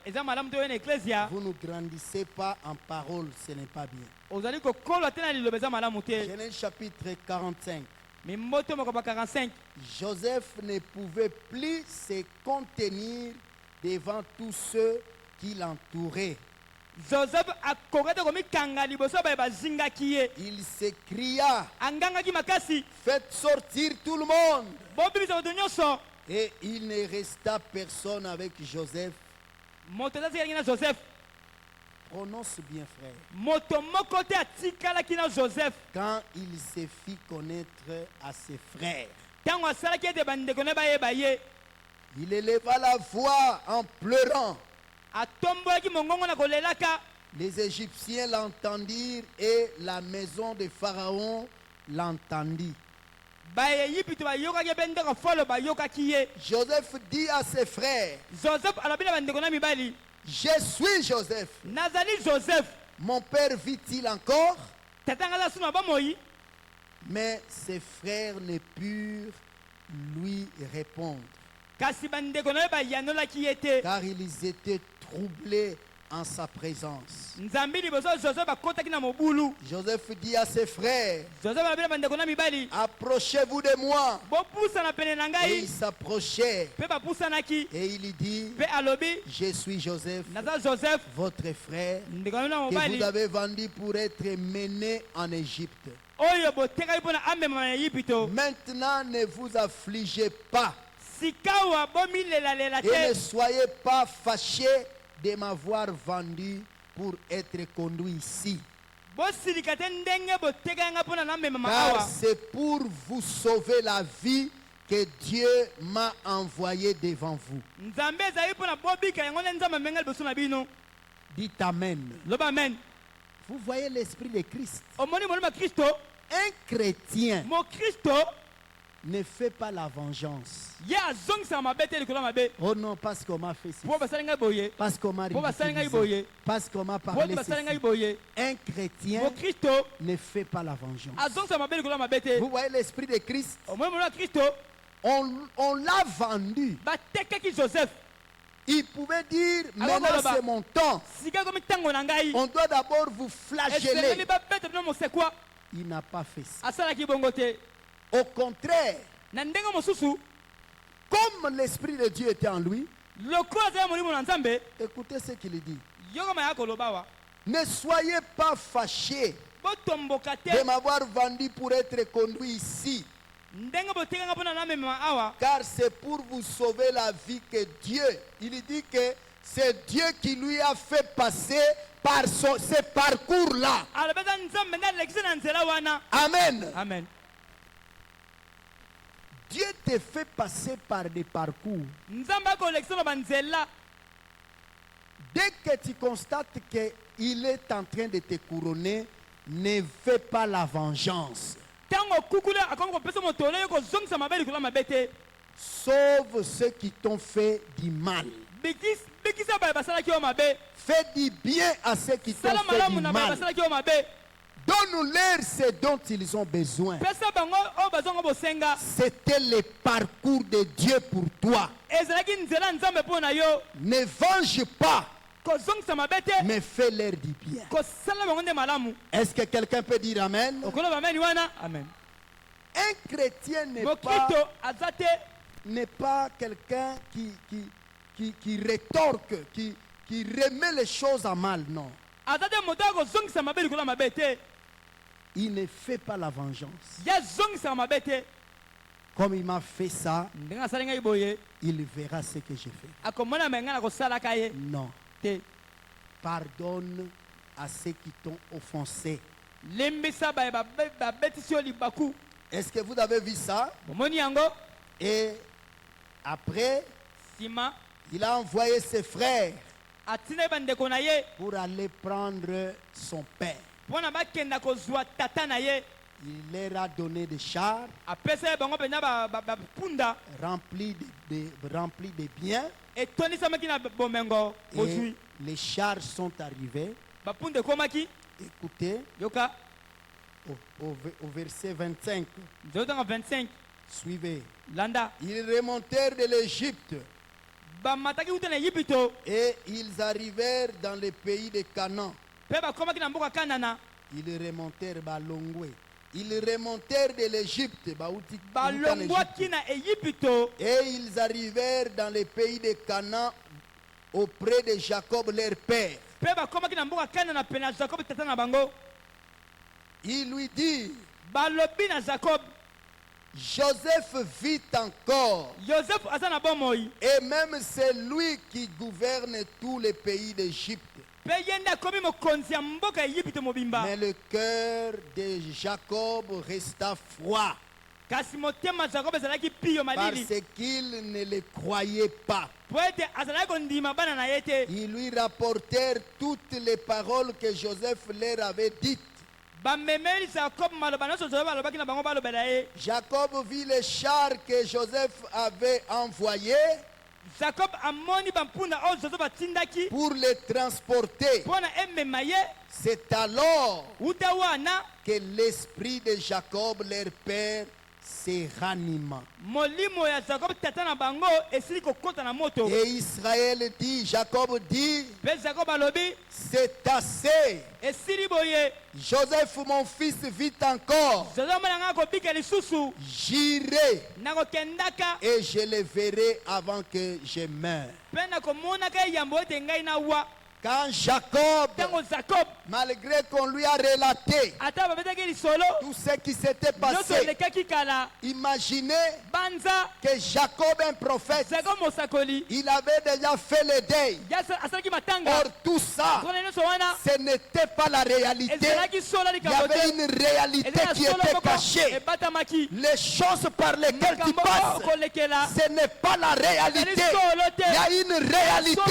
eza malamu toyo na eklesia vous ne grandissez pas en parole, ce n'est pas bien. ozali kokolwa te na liloba eza malamu te Genèse chapitre 45. mimboto mokapa 45 Joseph ne pouvait plus se contenir devant tous ceux qui l'entouraient. joseph akokaki te komikanga liboso baye bazingaki ye Il s'écria, angangaki makasi faites sortir tout le monde. bobimisa bato nyonso Et il ne resta personne avec Joseph. moto eza tikalaki na joseph Prononce bien, frère. moto moko te atikalaki na joseph Quand il se fit connaître à ses frères, ntango asalaki ete bandeko ne bayeba ye il éleva la voix en pleurant. atombolaki mongongo na kolelaka Les Égyptiens l'entendirent et la maison de Pharaon l'entendit. baeyipito bayokaki mpe ndeko folo bayokaki ye Joseph dit à ses frères, joseph alobi na bandeko na mibali je suis Joseph. nazali joseph Mon père vit-il encore? tatanga aza suna bomoi Mais ses frères ne purent lui répondre, kasi bandeko na ye bayanolaki ye te car ils étaient troublés en sa présence. nzambi liboso joseph akotaki na mobulu Joseph dit à ses frères, joseph alobi na bandeko na mibali approchez-vous de moi. bopusana pene na Et ngai ils s'approchaient. mpe bapusanaki Et il dit, mpe alobi je suis Joseph, naza joseph votre frère, ndeko na bino na que mobali vous avez vendu pour être mené en Égypte. oyo botekaki mpo na amema na eyipito Maintenant, ne vous affligez pas sikawa bomilela et ne te soyez pas fâchés de m'avoir vendu pour être conduit ici. bosilika te ndenge botekaka nga mpo na namemama Car awa c'est pour vous sauver la vie que Dieu m'a envoyé devant vous. nzambe ezali mpo na bobika yango nde nzambe amenga liboso na bino. Dites Amen. Loba amen. Vous voyez l'esprit de Christ. omoni molimo ya kristo. Un chrétien mokristo ne fait pas la vengeance. ye azongisaka mabe te likolo ya mabe. Oh non, parce qu'on m'a fait ceci. mpo basali ngai boye. Parce qu'on m'a mpo basali ngai ridiculisé. boye. Parce qu'on m'a mpo parlé basali ngai ceci. boye. Un chrétien mokristo ne fait pas la vengeance. azongisaka mabe likolo ya mabe te. Vous voyez l'esprit de Christ. omoni molimo ya kristo On l'a vendu. batekaki joseph. Il pouvait dire, Alors, maintenant voilà, c'est mon temps. sika komi ntango na ngai. On doit d'abord vous esengeli flageller. babeta bino mosekwa. Il n'a pas fait ça. asalaki bongo te. Au contraire, na ndenge mosusu comme l'Esprit de Dieu était en lui, lokola azali molimo na nzambe écoutez ce qu'il dit. yokoma ya koloba awa. Ne soyez pas fâchés botomboka de te m'avoir vendu pour être conduit ici, ndenge botekanga mpona namemema awa. car c'est pour vous sauver la vie que Dieu, il dit que c'est Dieu qui lui a fait passer par ce parcours-là. alobeka nzambe nde alekisi na nzela wana. Amen. amen. Dieu te fait passer par des parcours. nzambe akolekisa na banzela. Dès que tu constates qu'il est en train de te couronner, ne fais pas la vengeance. ntango okukuli akomi kopesa motolo yo kozongisa mabe likolo ya mabe te. Sauve ceux qui t'ont fait du mal. bikisa baye basalaki yo mabe. Fais du bien à ceux qui t'ont sala fait malamu du na baye mal. basalaki yo mabe. Donne-leur ce dont ils ont besoin. pesa bango oyo bazongo bosenga. C'était le parcours de Dieu pour toi. ezalaki nzela ya nzambe mpo na yo. Ne venge pas, kozongisa mabe te. mais fais-leur du bien. kosala bango nde malamu. Est-ce que quelqu'un peut dire Amen? okoloba ameni wana. amen. Un chrétien mokristo aza te n'est pas quelqu'un qui rétorque, qui remet les choses à mal, non. aza te moto ya kozongisa mabe likolo ya mabe te. Il ne fait pas la vengeance. ye azongisaka mabe te. Comme il m'a fait ça, ndenge asali ngai boye il verra ce que j'ai fait. akomona me ngai na kosalaka ye Non. te. Pardonne à ceux qui t'ont offensé. limbisa baye babetisi yo libaku. Est-ce que vous avez vu ça? omoni yango. Et après, nsima il a envoyé ses frères atinai bandeko na ye pour aller prendre son père. mpo na bakenda kozwa tata na ye. Il leur a donné des chars apesa ye bango mpenza bapunda remplis de biens. etondisamaki na bomengo bozwi. Et les chars sont arrivés. bapunda ekomaki. Écoutez, yoka au verset 25. nzotanga 25 Suivez. landa. Ils remontèrent de l'Égypte bamataki uta na Ejipito et ils arrivèrent dans le pays de Canaan. mpe bakomaki na mboka kanana. Ils remontèrent Balongwe. Ils remontèrent de l'Égypte balongwaki na Ejipito et ils arrivèrent dans le pays de Canaan auprès de Jacob leur père. mpe bakomaki na mboka kanana pene ya jakob tata na bango. Il lui dit, balobi na jakob Joseph vit encore yosefu aza na bomoi et même c'est lui qui gouverne tous les pays d'Égypte. mpe ye nde akomi mokonzi ya mboka ya Ejipito mobimba. Mais le cœur de Jacob resta froid kasi motema jakob ezalaki piyo malili parce qu'il ne le croyait pas. po ete azalaki kondima bana na ye te. Ils lui rapportèrent toutes les paroles que Joseph leur avait dites. bamemeli jakob maloba nyonso joseph alobaki na bango balobela ye. Jacob vit les chars que Joseph avait envoyés jakob amoni bampunda oyo joseph atindaki pour les transporter. mpo na emema ye. C'est alors uta wana que l'esprit de Jacob, leur père, se ranima. molimo ya jakob tata na bango esili kokota na moto. Et Israël dit, Jacob dit, mpe jakob alobi c'est assez. esili boye. Joseph, mon fils, vit encore. joseph mwana ngai akobika lisusu. J'irai nakokendaka et je le verrai avant que je meure. mpe nakomonaka eyambo ete ngai nawa. Quand Jacob, ntango Jacob malgré qu'on lui a relaté ata babetaki lisolo tout ce qui s'était nyonso passé, elekaki kala imaginez banza que Jacob, un prophète, Jacob mosakoli il avait déjà fait le deuil. asalaki matanga Or tout ça, kona nyonso wana ce n'était pas la réalité. ezalaki solo Il y likambo avait te une réalité ezalaki qui na solo était moko cachée. ebatamaki Les choses par lesquelles tu makambo passes, okolekela ce n'est pas la réalité. ezali solo te Il y a une réalité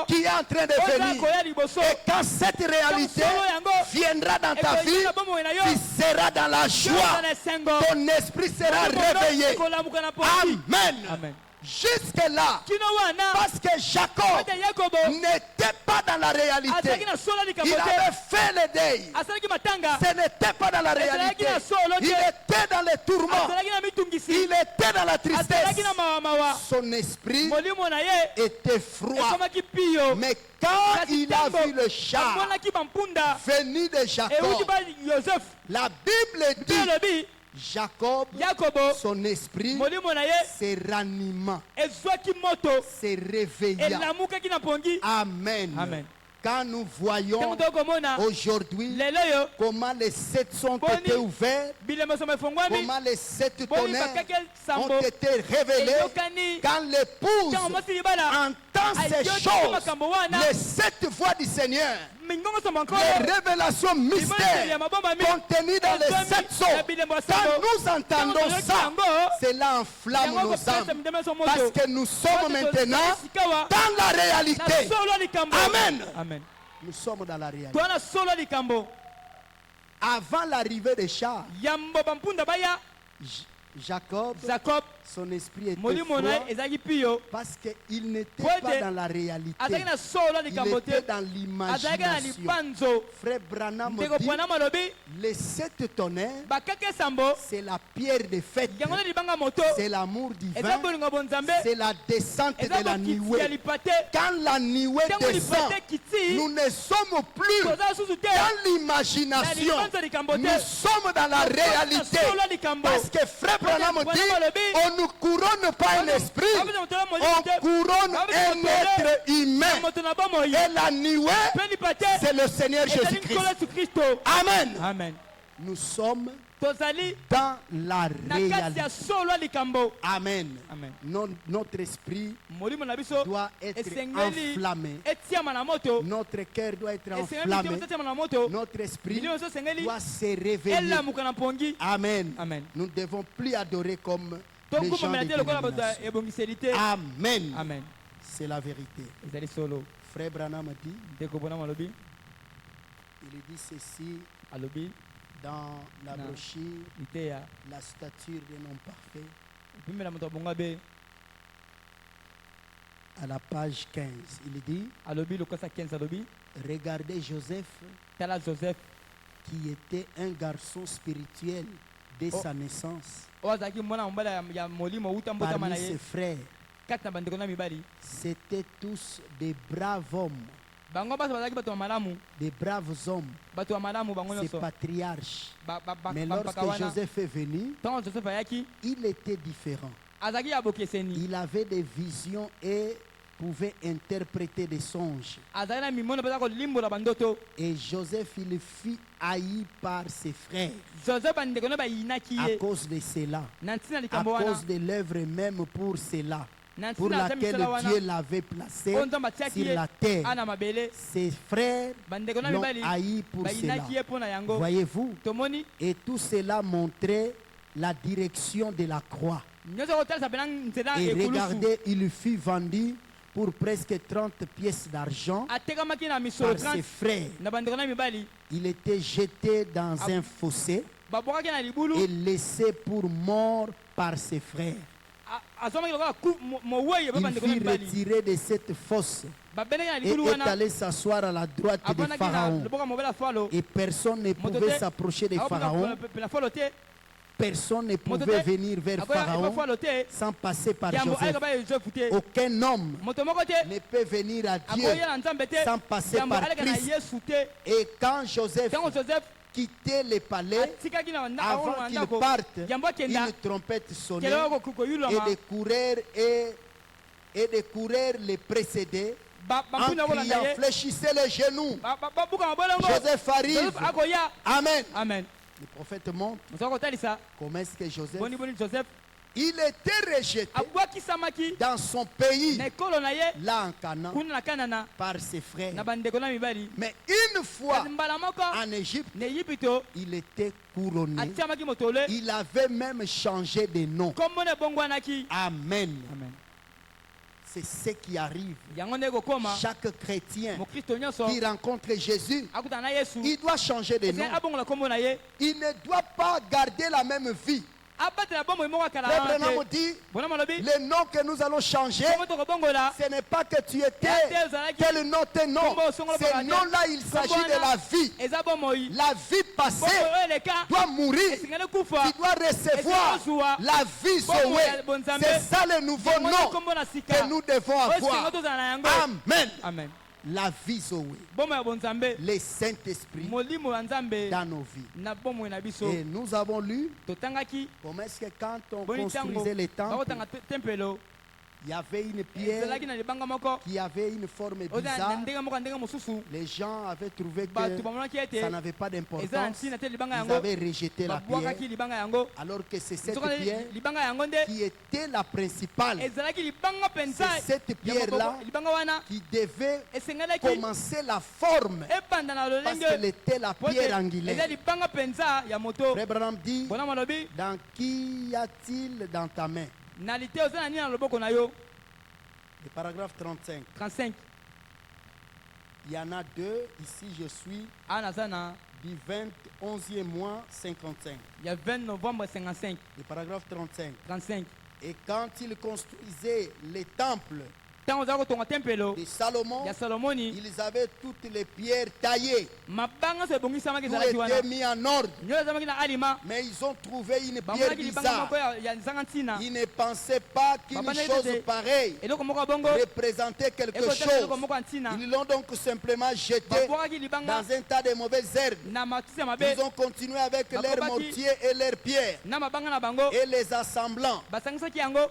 qui est en train de oza venir. koya liboso Et quand cette réalité solo yango viendra dans ta vie, ekoyina bomoi na yo tu seras dans la joie. yoza na esengo Ton esprit sera réveillé. ekolamuka na poki Amen. amen Jusque-là, kino wana parce que Jacob ata yakobo n'était pas dans la azalaki réalité. na solo likambo Il te avait fait le deuil. asalaki matanga Ce n'était pas dans la réalité. Il était dans les tourments. azalaki na mitungisi Il était dans la azalaki tristesse. na mawamawa Son esprit molimo na ye était froid. ekomaki pio Mais quand kasi il a ntango vu le char amonaki bampunda venu de euti Jacob, ba Joseph la Bible mpe dit elobi Jacob, yakobo son esprit molimo na ye se ranima, ezwaki moto se réveilla. elamukaki na pongi Amen. amen Quand nous ntango voyons tokomona aujourd'hui lelo yo comment les sept sont Boni. été ouverts, bilembo somo efongwami comment les sept boni tonnerres bakaki ont sambo été révélés, eyokani quand l'épouse ntango mwasi libala entend ces ayokaki choses, makambo wana les sept voix du Seigneur, mingongo somo nkolo les révélations mystères contenues dans les sept sceaux. Quand nous entendons ça, cela enflamme nos âmes. Parce que nous sommes maintenant dans la réalité. Amen. amen Nous sommes dans la réalité. toana solo likambo Avant l'arrivée des chars, yambo bampunda baya Jacob, jacob son esprit était molimo na ye froid ezalaki pio parce qu'il n'était Pote, pas dans la réalité. azalaki na solo Il likambo était te dans azalaki na l'imagination. lipanzo Frère Branham ndeko dit, pwana malobi les sept tonnerres, bakaki esambo c'est la pierre de fête, yango na libanga moto c'est l'amour eza divin, bolingo bonzambe c'est la descente eza de la bokiti ya nuée. lipate Quand la nuée ntango descend, lipate kiti nous ne sommes plus toza susu te dans na l'imagination. lipanzo likambo Nous te sommes dans la réalité. solo likambo Parce que Frère Branham Pote, dit, Branham on ne couronne pas un esprit, on couronne un être humain. moto na bomoi Et la nuée, mpe lipate c'est le Seigneur ezali Jésus-Christ. nkolo yesu kristo Amen. amen Nous sommes tozali dans la na kati réalité. ya solo likambo Amen. amen Notre esprit molimo na biso doit être esengeli enflammé. etiama na moto Notre cœur doit être esengeli enflammé. etiama na moto Notre esprit milio nyonso esengeli doit se réveiller. elamuka na pongi Amen. amen Nous ne devons plus adorer comme les gens tokumamela de te lokola bato ya dénomination. ebongiseli te Amen. amen C'est la vérité. ezali solo Frère Branham dit, ndeko mpona malobi il dit ceci alobi dans la Non. brochure, liteya la stature des noms parfaits, opimela moto abonga be à la page 15. Il dit, alobi lokosa 15 alobi regardez Joseph, tala joseph qui était un garçon spirituel dès Oh. sa naissance. oyo azalaki mwana mobali ya molimo outa mbotama na Parmi ye ses frères, kati na bandeko na mibali c'étaient tous des braves hommes, bango basi bazalaki bato ya malamu des braves hommes, bato ya malamu bango ces nyonso patriarches. Mais bampaka lorsque wana Joseph est venu, ntango joseph ayaki il était différent. azalaki ya bokeseni Il avait des visions et pouvait interpréter des songes. azalaki na mimono mpe aza kolimbola bandoto Et Joseph, il fut haï par ses frères joseph bandeko no bayinaki à ye cause de cela, na ntina à likambo wana cause de l'œuvre même pour cela, na pour ntina ata laquelle misala wana Dieu l'avait placé oyo nzambe atiaki sur ye la terre. ana mabele Ses frères bandeko na l'ont mibali haï pour cela. bayinaki ye mpo na yango Voyez-vous? tomoni Et tout cela montrait la direction de la croix. nyonso kotalisa mpena nzela Et ekulusu regardez, il fut vendu pour presque 30 pièces d'argent atekamaki na misolo par ses 30 frères. na bandeko na mibali Il était jeté dans un fossé babwakaki na libulu et laissé pour mort par ses frères. azwamaki lokola mowei epe Il bandeko na fut mibali retiré de cette fosse babendaki na et libulu est wana allé s'asseoir à la droite de avandaki na Pharaon. loboka mobele ya falo Et personne ne Moto pouvait te, s'approcher de Pharaon. pela falo te Personne ne Moto pouvait te, venir vers akoya epa Pharaon falo te sans passer par yambo Joseph. ayaka ba yosefu te Aucun homme moto moko te ne peut venir à Dieu akoya na nzambe te sans passer yambo par aleka na Christ. yesu te Et quand Joseph ntango joseph quittait le palais, atikaki na avant qu'il ndako parte, yambo akenda une trompette sonnait kelelo et koyulama de courir les précéder En criant, fléchissez les genoux. Joseph arrive. Amen. Amen. Le prophète montre comment est-ce que Joseph, il était rejeté dans son pays, là en Canaan, par ses frères. Mais une fois en Égypte, il était couronné. Il avait même changé de nom. Amen. C'est ce qui arrive. Chaque chrétien qui rencontre Jésus, il doit changer de nom. Il ne doit pas garder la même vie. Abraham dit, le nom que nous allons changer, ce n'est pas que tu étais tel nom, tel nom. Ce nom-là, il s'agit de la vie. La vie passée doit mourir. Tu dois recevoir la vie Zoé. C'est ça le nouveau nom que nous devons avoir. Amen. La vie Zoé, le Saint-Esprit dans nos vies. Et nous avons lu comment est-ce que quand on construisait les temples, il y avait une pierre qui avait une forme bizarre. Les gens avaient trouvé que ça n'avait pas d'importance. Ils avaient rejeté la pierre. Alors que c'est cette pierre qui était la principale. C'est cette pierre-là qui devait commencer la forme. Parce qu'elle était la pierre angulaire. Frère Branham dit, dans qui y a-t-il dans ta main? Le paragraphe 35. Il y en a deux. Ici, je suis du 21e mois 55. Il y a 20 novembre 55. Le paragraphe 35. Et quand il construisait les temples de Salomon, ils avaient toutes les pierres taillées. Tout était mis en ordre. Mais ils ont trouvé une pierre bizarre. Ils ne pensaient pas qu'une chose pareille représentait quelque chose. Ils l'ont donc simplement jeté dans un tas de mauvaises herbes. Ils ont continué avec leurs mortiers et leurs pierres et les assemblant.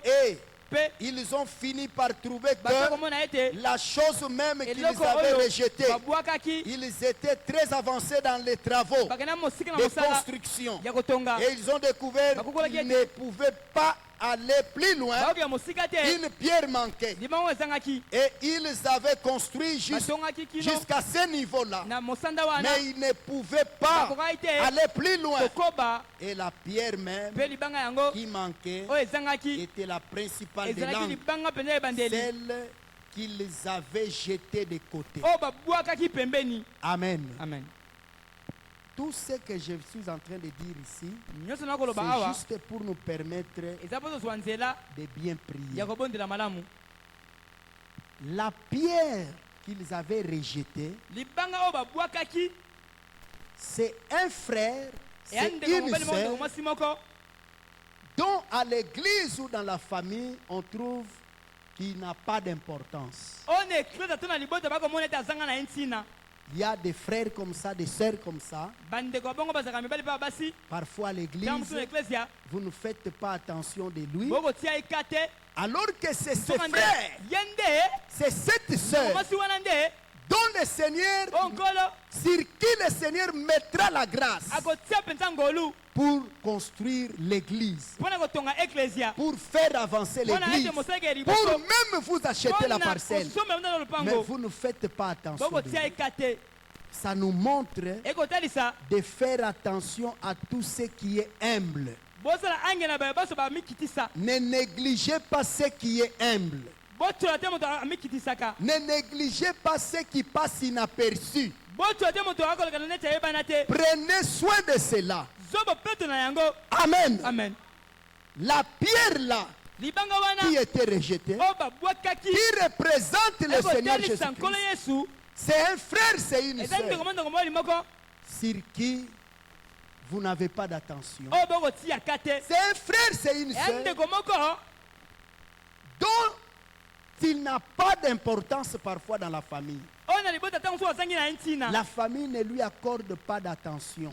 Et ils ont fini par trouver que la chose même qu'ils avaient rejetée, ils étaient très avancés dans les travaux de construction. Et ils ont découvert qu'ils ne pouvaient pas aller plus loin. Une pierre manquait. Et ils avaient construit jusqu'à ce niveau-là. Mais ils ne pouvaient pas aller plus loin. Et la pierre même qui manquait était la principale des langues, celle qu'ils avaient jetée de côté. Amen. Tout ce que je suis en train de dire ici, c'est juste pour nous permettre de bien prier. La pierre qu'ils avaient rejetée, c'est un frère, c'est une sœur, dont à l'église ou dans la famille, on trouve qu'il n'a pas d'importance. Il y a des frères comme ça, des sœurs comme ça. Parfois à l'église, vous ne faites pas attention de lui. Alors que c'est ce frère, c'est cette sœur dont le Seigneur, sur qui le Seigneur mettra la grâce pour construire l'église, pour faire avancer l'église, pour même vous acheter la parcelle. Mais vous ne faites pas attention de lui. Ça nous montre de faire attention à tout ce qui est humble. Ne négligez pas ce qui est humble. Ne négligez pas ce qui passe inaperçu. Prenez soin de cela. Amen. La pierre là qui était rejetée, qui représente le Seigneur Jésus-Christ, c'est un frère, c'est une sœur sur qui vous n'avez pas d'attention. C'est un frère, c'est une sœur dont il n'a pas d'importance parfois dans la famille. La famille ne lui accorde pas d'attention.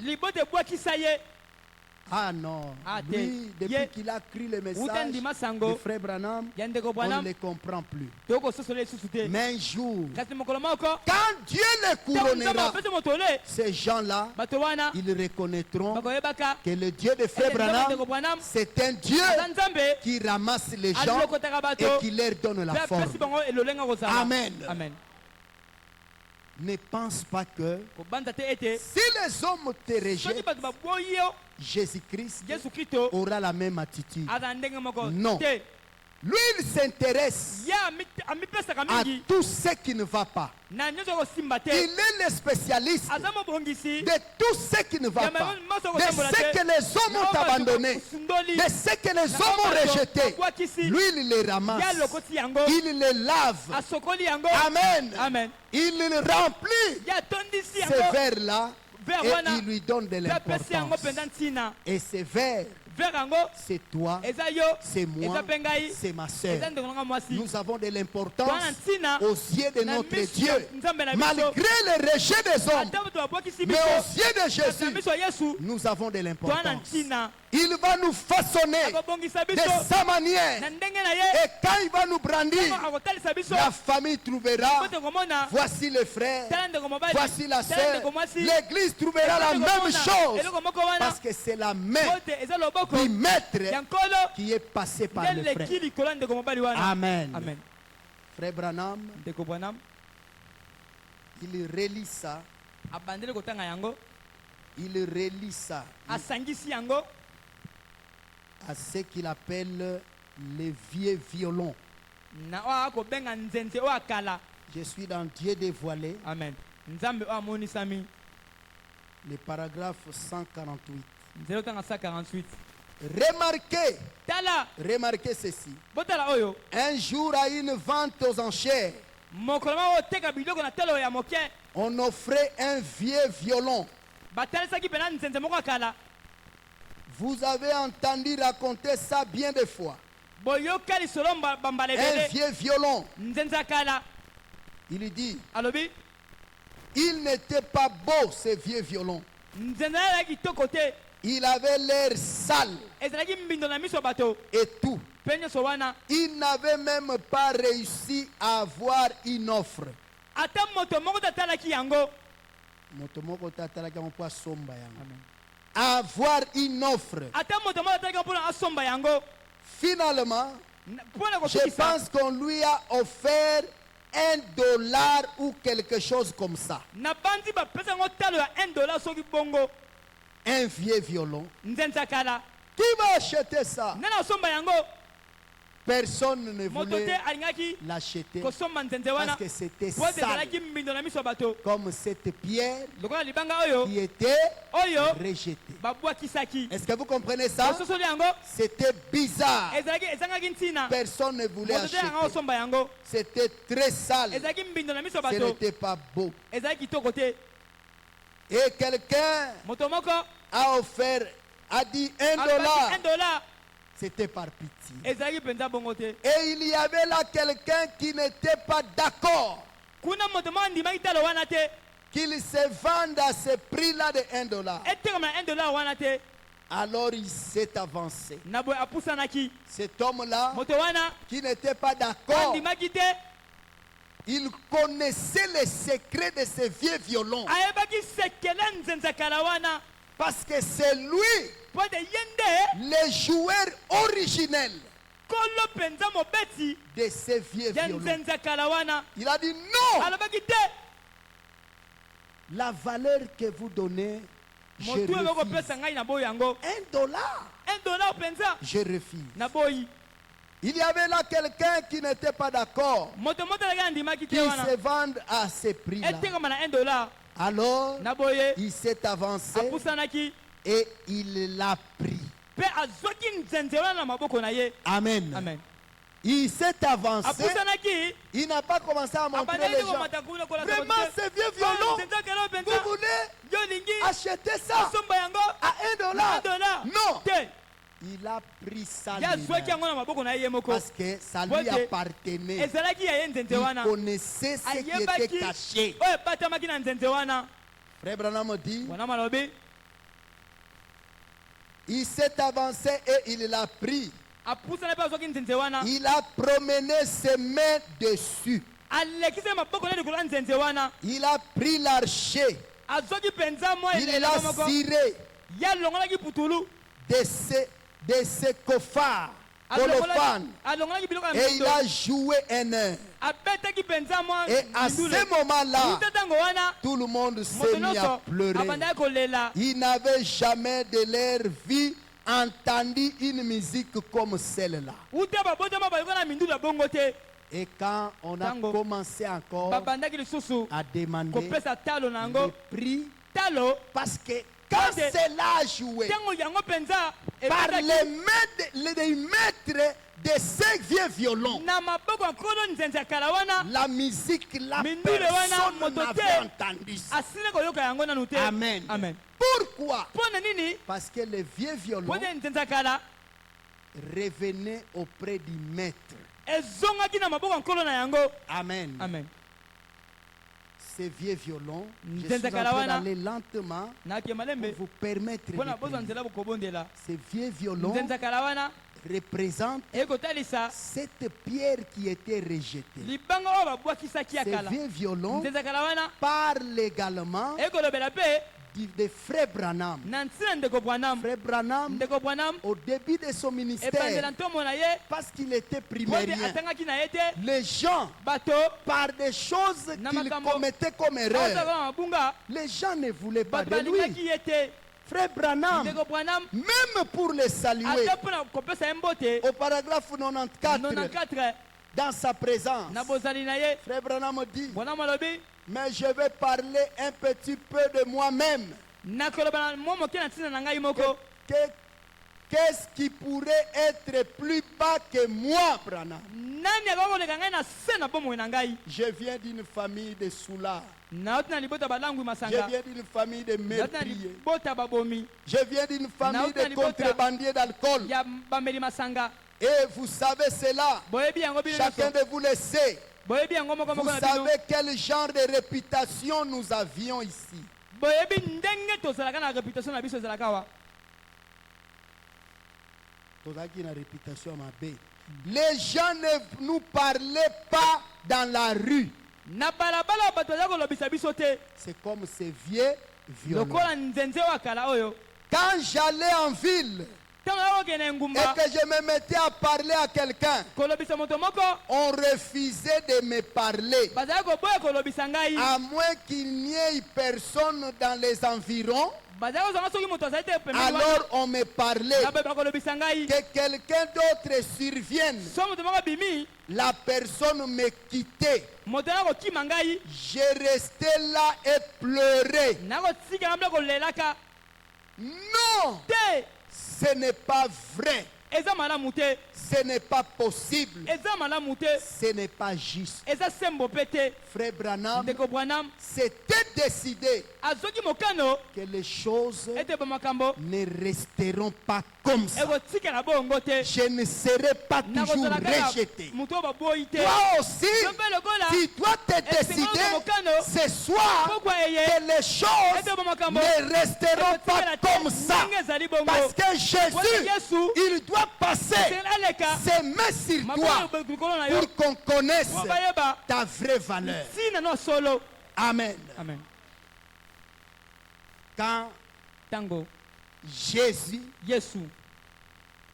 Ah non. Ah, Lui, te. depuis Ye. qu'il a écrit le Utendi message masango. de Frère Branham, Ya ndeko on ne Branham. les comprend plus. Toko sosole lisusu te. Mais un jour, Kasi mokolo moko. quand Dieu les Ntango Nzambe couronnera, apesi motole. ces gens-là, Bato wana. ils reconnaîtront Bakoyebaka. que le Dieu de Frère Ete Nzambe Branham, ndeko Branham. c'est un Dieu Aza Nzambe. qui ramasse les gens Alokotaka bato. et qui leur donne la Pe forme. apesi bango elolenga kozala. Amen. Amen. Ne pense pas que Kobanda te ete. si les hommes te Soki rejettent, bato baboyi yo. Jésus-Christ Yesu Kristo. aura la même attitude. Aza ndenge moko. Non. Te. Lui, il s'intéresse Ye amipesaka à mingi. tout ce qui ne va pas. Na nyonso kosimba te. Il est le spécialiste Aza mobongisi. de tout ce qui ne va pas, de ce que les hommes ont abandonné, de ce que les hommes ont rejeté. Lui, il les ramasse, Ya lokoti yango. il les lave. Asokoli yango. Amen. Amen. Il les remplit Ya tondisi ces yango. vers-là Vers et wana. il lui donne de Pe apesi yango l'importance. mpenza ntina. Et ces vers, Vers yango. c'est toi, Eza yo. c'est moi, Eza pe ngai. c'est ma sœur. Eza ndeko nanga mwasi. Nous avons de l'importance Twana ntina. aux yeux de Na notre miso Dieu, ya Nzambe na biso. malgré le rejet des hommes. Ata bato babwakisi Mais biso. aux yeux de Na Jésus, miso ya Yesu. nous avons de Twana l'importance. ntina. Il va nous façonner Akobongisa de biso. sa manière. Na ndenge na ye. Et quand il va nous brandir, Ntango akotalisa biso. la famille trouvera, Kote komona. voici le frère, Tala ndeko mobali. voici la Tala sœur. ndeko mwasi. L'église trouvera la même chose. Eloko moko wana. Parce que c'est la main Kote eza loboko. du maître Ya nkolo. qui est passée par Ya le frère. leki likolo ndeko mobali wana. Amen. Amen. Frère Branham, Ndeko Branham il relie ça, abandeli kotanga yango. il relie ça Asangisi yango. à ce qu'il appelle les vieux violons. Na oyo akobenga nzenze oyo akala. Je suis dans Dieu dévoilé, Amen. Nzambe oyo amonisami. le paragraphe 148. Nzela otanga 148. Remarquez ceci. Botala oyo. Un jour à une vente aux enchères, Mokolo moko oteka biloko na telo ya moke. on offrait un vieux violon. Batalisaki pena nzenze moko akala. Vous avez entendu raconter ça bien des fois. Boyoka lisolo bambala Un ebele. vieux violon. Nzenze akala. Il dit, Alobi. il n'était pas beau ce vieux violon. Nzenze alaki kitoko te. Il avait l'air sale Ezalaki mbindo na miso ya bato. et tout. Pe nyonso wana. Il n'avait même pas réussi à avoir une offre. Ata moto moko tatalaki yango. Moto moko tatalaki yango mpo asomba yango. Amen. Avoir une offre. Ata moto moko tatalaki mpona asomba yango. Finalement, Mpona je kosukisa. pense qu'on lui a offert $1 ou quelque chose comme ça. Na bandi bapesa yango talo ya $1 soki bongo. Un vieux violon. Nzenze akala. Qui va acheter ça? Nani asomba yango. Personne ne Moto te voulait alingaki l'acheter kosomba nzenze parce wana. que c'était Po sale. ezalaki mbindo na miso ya bato. Comme cette pierre Lokola libanga oyo. qui était Oyo rejetée. babwakisaki. Est-ce que vous comprenez ça? Ososoli yango. C'était bizarre. Ezangaki ntina. Personne ne voulait Moto te alingaka acheter. osomba yango. C'était très sale. Ezalaki mbindo na miso ya Ce bato. n'était pas beau. Ezalaki kitoko te. Et quelqu'un Moto moko a offert, a dit alobaki $1. $1. C'était par pitié. Ezalaki penza bongo te. Et il y avait là quelqu'un qui n'était pas d'accord Kuna moto moko andimaki talo wana te. qu'il se vende à ce prix-là de $1. Etekama na $1 wana te. Alors il s'est avancé. Na boye apusanaki. Cet homme-là Moto wana qui n'était pas d'accord, andimaki te. il connaissait les secrets de ces vieux violons. Ayebaki sekele nzenze kala wana. Parce que c'est lui, Po de yende le joueur originel kolo penza mobeti de ces vieux ya violons. nzenze kala wana. Il a dit non, Alobaki te. la valeur que vous donnez, je Motu eko refuse. kopesa ngai na boyi yango. $1, $1 penza je refuse. na boyi. Il y avait là quelqu'un qui n'était pas d'accord Moto motalaki andimaki te qu'il wana. se vende à ce prix-là. Etekama na $1. Alors, Na boye il s'est avancé apusanaki. et il l'a pris. Pe azwaki nzenze wana na maboko na ye. Amen. Amen. Il s'est avancé. Apusanaki. Il n'a pas commencé à montrer les Abandaki gens. komata kuna kola Vraiment, ce vieux violon, nzenze kala vous penza. voulez Yo lingi. acheter ça Asomba yango. à $1? $1. Non. Te. Il a pris ça Ya lui-même. zwaki yango na maboko na ye moko. Parce que ça lui Bote. appartenait. Ezalaki ya ye nzenze Il wana. connaissait ce qui était Ayebaki caché. oyo epatamaki na nzenze wana. Frère Branham dit, Wana malobi. Il s'est avancé et il l'a pris. apusana mpe azwaki nzenze wana Il a promené ses mains dessus. alekisa maboko na likolo ya nzenze wana Il a pris l'archer. azwaki mpenza mwa Il l'a elelaka moko ciré ye alongolaki putulu de ses cofards, colophanes. alongolaki biloko ya Et il mindo a joué un air. abetaki mpenza mwa Et à ce moment-là, uta ntango wana tout le monde moto s'est mis à nyonso pleurer. abandaki kolela Ils n'avaient jamais de leur vie entendu une musique comme celle-là. uta babotama baliko na mindulu ya bongo te Et quand on a Tango. commencé encore babandaki lisusu à demander kopesa talo na le yango prix, talo parce que quand Parce que- cela a joué ntango yango mpenza par ebetaki les mains des maîtres de ces vieux violons, na maboko ya nkolo nzenze ya kala wana la musique, la Mindule wana, personne moto n'avait te. entendu ça. asili koyoka yango nanu te Amen. amen Pourquoi? mpo na nini Parce que les vieux violons mpo na nzenze ya kala revenaient auprès du maître. ezongaki na maboko ya nkolo na yango Amen. amen Ces vieux violons, je suis en Nzenze train kalawana. d'aller lentement nakema lembe pour vous permettre mpo na de bozwa prier. nzela bokobondela Ces vieux violons nzenze ya kala wana représentent ekotalisa cette pierre qui était rejetée. libanga oyo babwakisaki ya Ces kala vieux violons nzenze ya kala wana parlent également ekolobela mpe de Frère Branham. na ntina ndeko bwanam Frère Branham, ndeko bwanam au début de son ministère, ebandela ntomo na ye parce qu'il était po ete primérien, atangaki na ye te les gens, bato par des choses Na qu'ils makambo. commettaient comme aotaka erreur, na mabunga les gens ne voulaient pas bato de balingaki lui. ye te Frère Branham, ndeko bwanam même pour le saluer, ata mpo na kopesa ye mbote au paragraphe 94, 94 dans sa présence, na bozali na ye Frère Branham dit, bwanam alobi mais je vais parler un petit peu de moi-même. nakoloba na mwa moke na ntina na ngai moko Qu'est-ce qui pourrait être plus bas que moi, Branham? nani akoki koleka ngai na se na bomoi na ngai Je viens d'une famille de soulats. nauti na libota balangwi Je masanga viens d'une famille de nauti na meurtriers. libota babomi Je viens d'une famille Nauta de libota. contrebandiers d'alcool. ya bameli masanga Et vous savez cela. boyebi yango bino Chacun nyonso de vous le sait. boyebi yango moko Vous moko na bino savez quel genre de réputation nous avions ici. boyebi ndenge tozalaka na réputation na biso ezalaka awa Tozaki na réputation mabe. Les gens ne nous parlaient pas dans la rue. na balabala bato baza kolobisa biso te C'est comme ces vieux violons. lokola nzenze oyo akala oyo Quand j'allais en ville ntango yakokende et ngumba que je me mettais à parler à quelqu'un, kolobisa moto moko on refusait de me parler. bazalaki koboya kolobisa ngai À moins qu'il n'y ait personne dans les environs, bazalaki kozanga soki moto azali te pembeni wana alors on me parlait. na boyeba kolobisa ngai Que quelqu'un d'autre survienne, so moto moko bimi la personne me quittait. moto nakokima ngai Je restais là et pleurais. nakotikanga mpe kolelaka Non, te ce n'est pas vrai. eza malamu te Ce n'est pas possible. eza malamu te Ce n'est pas juste. eza sembo mpe te Frère Branham, ndeko bwanam c'était décidé azwaki mokano que les choses ete bamakambo ne resteront pas comme ça. ekotikala bongo te Je ne serai pas toujours nakozala kaka rejeté. moto oyo baboyi te Toi aussi, yo mpe lokola tu dois te décider ce soir pokwa eye que les choses ete bamakambo ne resteront pas ekotikala te comme ça. ndenge ezali bongo Parce que wana Jésus, yesu il doit passer aleka ses mains sur toi maboko likolo na yo pour qu'on connaisse po bayeba ta vraie valeur. ntina no solo Amen. amen Quand ntango Jésus yesu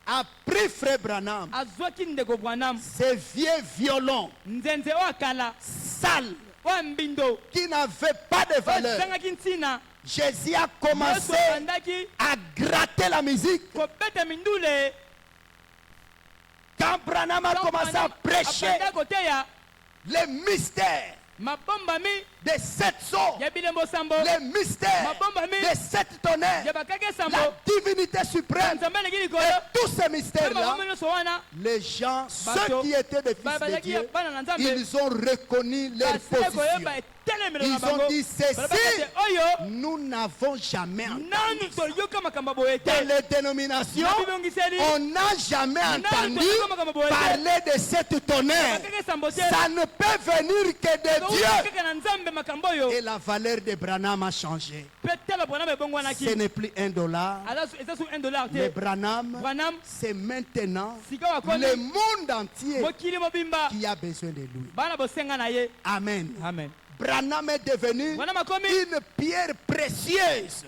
a pris Frère Branham, azwaki ndeko bwanam ces vieux violons nzenze oyo akala sales oyo mbindo qui n'avaient pas de oyo valeur, ezangaki ntina Jésus a yesu commencé abandaki à gratter la musique. kobeta mindule Quand Branham a commencé à prêcher abanda koteya les mystères mabombami de sept sceaux, ya bilembo sambo les mystères mabombami de sept tonnerres, ya bakake sambo la divinité suprême, nzambe aleki likolo et tous ces mpe mystères-là, mabomi nyonso wana les gens, Bato, ceux qui étaient des fils de bazalaki Dieu, bana na nzambe ils ont reconnu leur basile position. koyeba etelemelo na Ils ont bango dit ceci, balobaka te oyo nous n'avons jamais entendu. nanu toyoka makambo boye te Dans les dénominations, na bibongiseli on n'a jamais entendu toyoka makambo boye te parler de cette tonnerre. bakake sambo te Ça ne peut venir que de Dieu. Et la valeur de Branham a changé. Ce n'est plus $1. Mais Branham, c'est maintenant le monde entier qui a besoin de lui. Amen. Amen. Branham est devenu une pierre précieuse.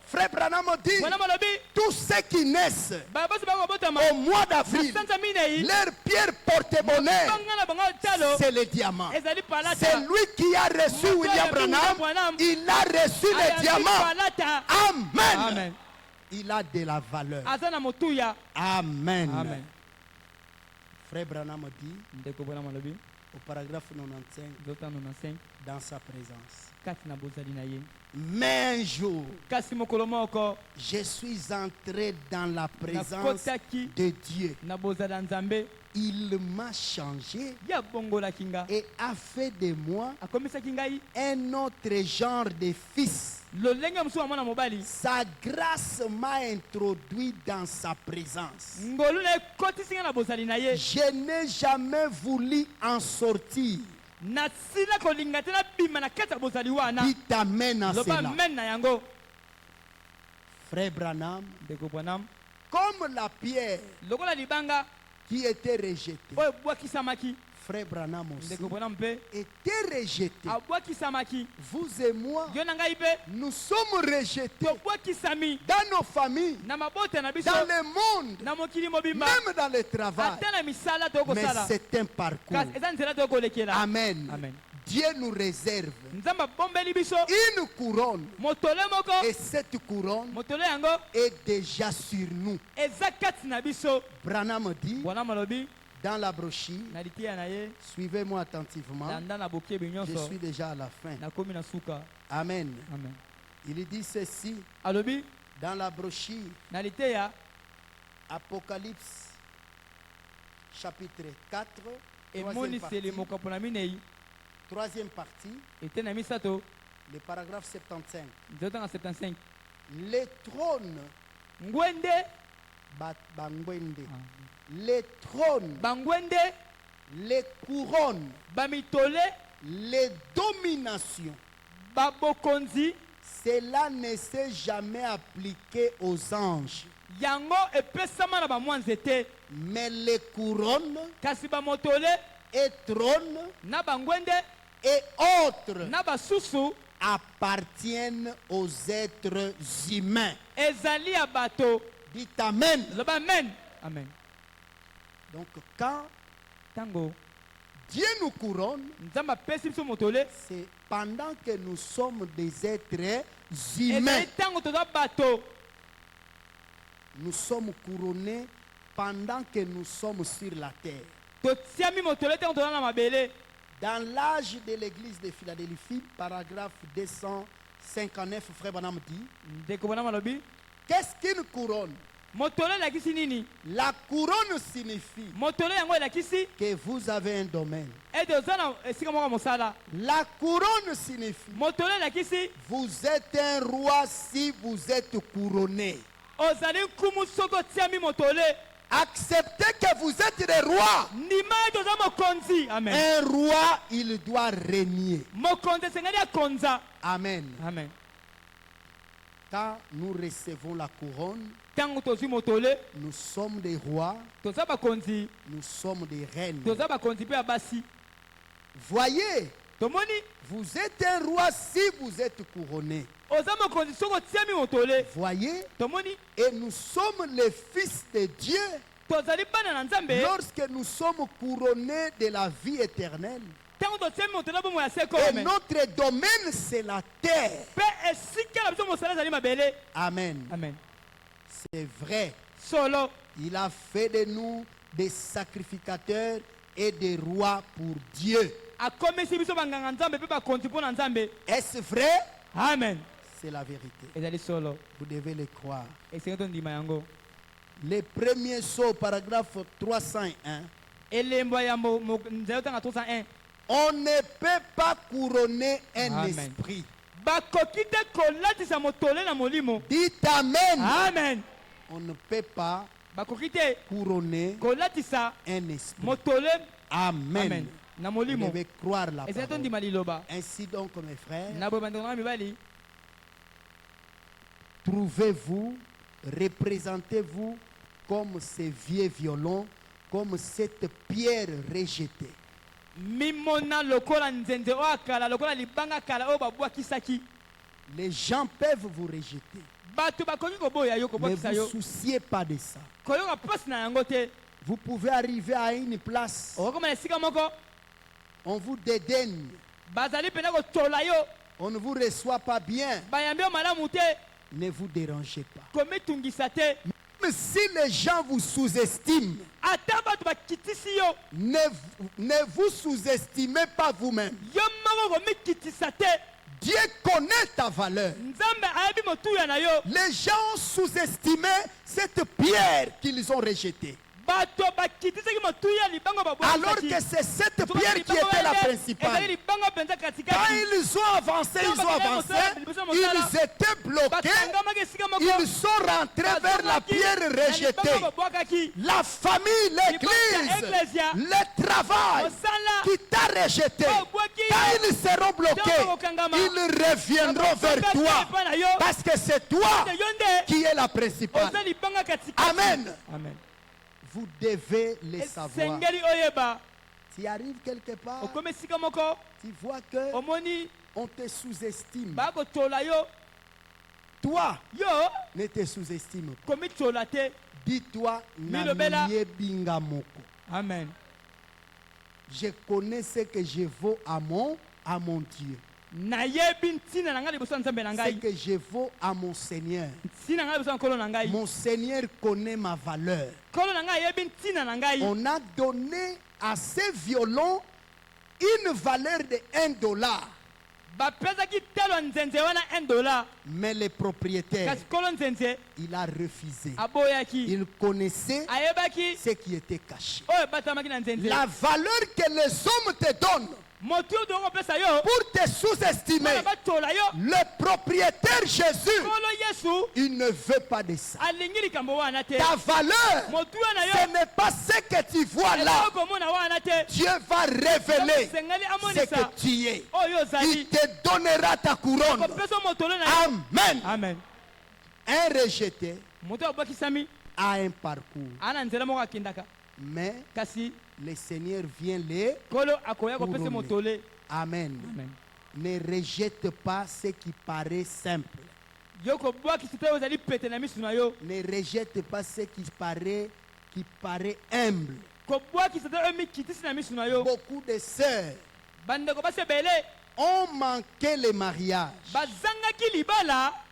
Frère Branham dit, tous ceux qui naissent au mois d'avril, leur pierre porte-bonheur, c'est le diamant. C'est lui qui a reçu William Branham. Il a reçu le diamant. Amen. Amen. Il a de la valeur. Amen. Amen. Frère Branham dit, au paragraphe 95, dans sa présence. Mais un jour, je suis entré dans la présence de Dieu. Il m'a changé et a fait de moi un autre genre de fils. Sa grâce m'a introduit dans sa présence. Je n'ai jamais voulu en sortir. Dites amen à cela. Frère Branham, comme la pierre qui était rejetée, Frère Branham aussi était rejeté. Vous et moi, nous sommes rejetés dans nos familles, dans le monde, même dans le travail. Mais c'est un parcours. Amen. Amen. Dieu nous réserve une couronne. Et cette couronne est déjà sur nous. Branham dit dans la brochure, suivez-moi attentivement. Je suis déjà à la fin. Amen. Amen. Il dit ceci dans la brochure, Apocalypse chapitre 4, troisième partie, le paragraphe 75. Les trônes, les trônes, les couronnes, les dominations, cela ne s'est jamais appliqué aux anges. Mais les couronnes et trônes et autres appartiennent aux êtres humains. Dites amen. Amen. Donc quand Dieu nous couronne, c'est pendant que nous sommes des êtres humains. Nous sommes couronnés pendant que nous sommes sur la terre. Dans l'âge de l'église de Philadelphie, paragraphe 259, Frère Branham dit, qu'est-ce qu'une couronne? La couronne signifie que vous avez un domaine. La couronne signifie vous êtes un roi si vous êtes couronné. Acceptez que vous êtes des rois. Un roi, il doit régner. Amen. Amen. Quand nous recevons la couronne, nous sommes des rois, nous sommes des reines. Voyez, vous êtes un roi si vous êtes couronné. Voyez, et nous sommes les fils de Dieu lorsque nous sommes couronnés de la vie éternelle. Et notre domaine, c'est la terre. Amen. Amen. C'est vrai. Il a fait de nous des sacrificateurs et des rois pour Dieu. Est-ce vrai? Amen. C'est la vérité. Vous devez le croire. Le premier saut, paragraphe 301. On ne peut pas couronner un Amen. esprit. Dites amen. Amen. On ne peut pas couronner un esprit. Amen. Amen. Vous devez croire la parole. Ainsi donc, mes frères, trouvez-vous, représentez-vous comme ces vieux violons, comme cette pierre rejetée. Les gens peuvent vous rejeter. Ne vous souciez pas de ça. Vous pouvez arriver à une place, on vous dédaigne, on ne vous reçoit pas bien. Ne vous dérangez pas. Même si les gens vous sous-estiment, ne vous sous-estimez pas vous-même. Dieu connaît ta valeur. Les gens ont sous-estimé cette pierre qu'ils ont rejetée. Alors que c'est cette pierre qui était la principale. Quand ils ont avancé, ils étaient bloqués, ils sont rentrés vers la pierre rejetée. La famille, l'église, le travail qui t'a rejeté, quand ils seront bloqués, ils reviendront vers toi. Parce que c'est toi qui es la principale. Amen. Amen. Vous devez les savoir. Tu arrives quelque part, tu vois que on te sous-estime. Toi, ne te sous-estime pas. Dis-toi, Amen. Je connais ce que je vaux à mon Dieu. Ce que je vaux à mon Seigneur. Mon Seigneur connaît ma valeur. On a donné à ces violons une valeur de $1. Mais le propriétaire, il a refusé. Il connaissait ce qui était caché. La valeur que les hommes te donnent pour te sous-estimer, le propriétaire Jésus, il ne veut pas de ça. Ta valeur, ce n'est pas ce que tu vois là. Dieu va révéler ce que tu es. Il te donnera ta couronne. Amen. Amen. Un rejeté a un parcours. Mais le Seigneur vient les couronner. Amen. Amen. Ne rejette pas ce qui paraît simple. Ne rejette pas ce qui paraît humble. Beaucoup de sœurs ont manqué le mariage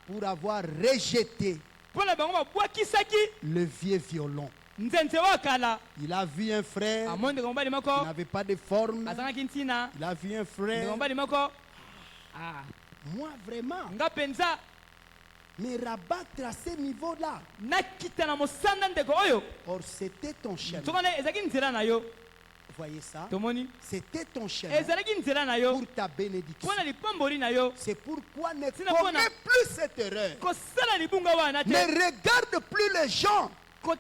pour avoir rejeté le vieux violon. Il a vu un frère qui n'avait pas de forme. Il a vu un frère. Moi vraiment, me rabattre à ce niveau-là. Or c'était ton chemin. Vous voyez ça? C'était ton chemin pour ta bénédiction. C'est pourquoi ne commets plus cette erreur. Ne regarde plus les gens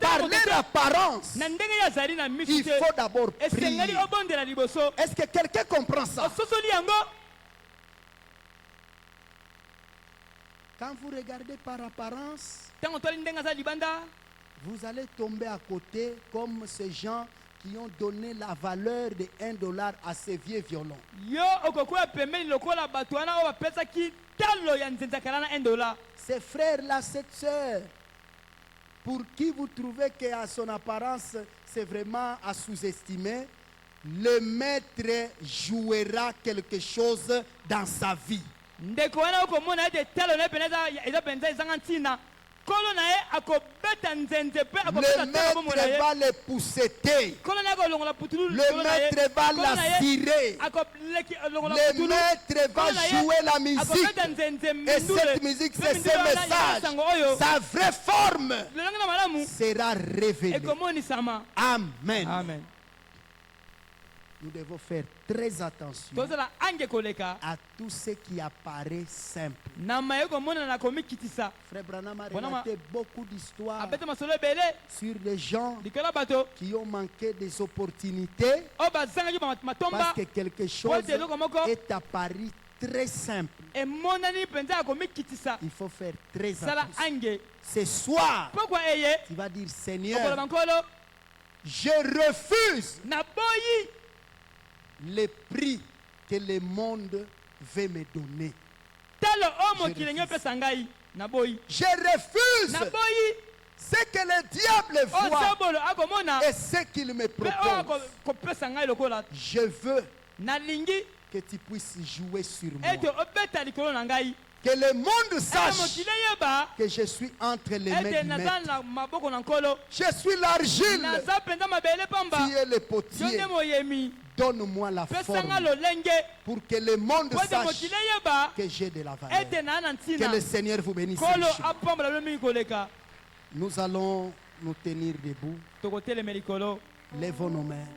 par leur apparence. Il faut d'abord prier. Est-ce que quelqu'un comprend ça? Quand vous regardez par apparence, vous allez tomber à côté comme ces gens qui ont donné la valeur de $1 à ces vieux violons. Ces frères-là, cette sœur, pour qui vous trouvez qu'à son apparence, c'est vraiment à sous-estimer, le maître jouera quelque chose dans sa vie. Le maître va le pousseter. Le maître va la tirer. Le maître va jouer la musique. Et cette musique, c'est ce message. Sa vraie forme sera révélée. Amen. Amen. Nous devons faire très attention à tout ce qui apparaît simple. Frère Branham a relaté beaucoup d'histoires sur des gens qui ont manqué des opportunités parce que quelque chose est apparu très simple. Il faut faire très attention. Ce soir, tu vas dire, Seigneur, je refuse les prix que le monde veut me donner. Je refuse ce que le diable voit et ce qu'il me propose. Je veux que tu puisses jouer sur moi. Que le monde sache que je suis entre les mains du maître. Je suis l'argile. Tu es le potier. Donne-moi la forme pour que le monde sache que j'ai de la valeur. Que le Seigneur vous bénisse. Nous allons nous tenir debout. Lèvons nos mains.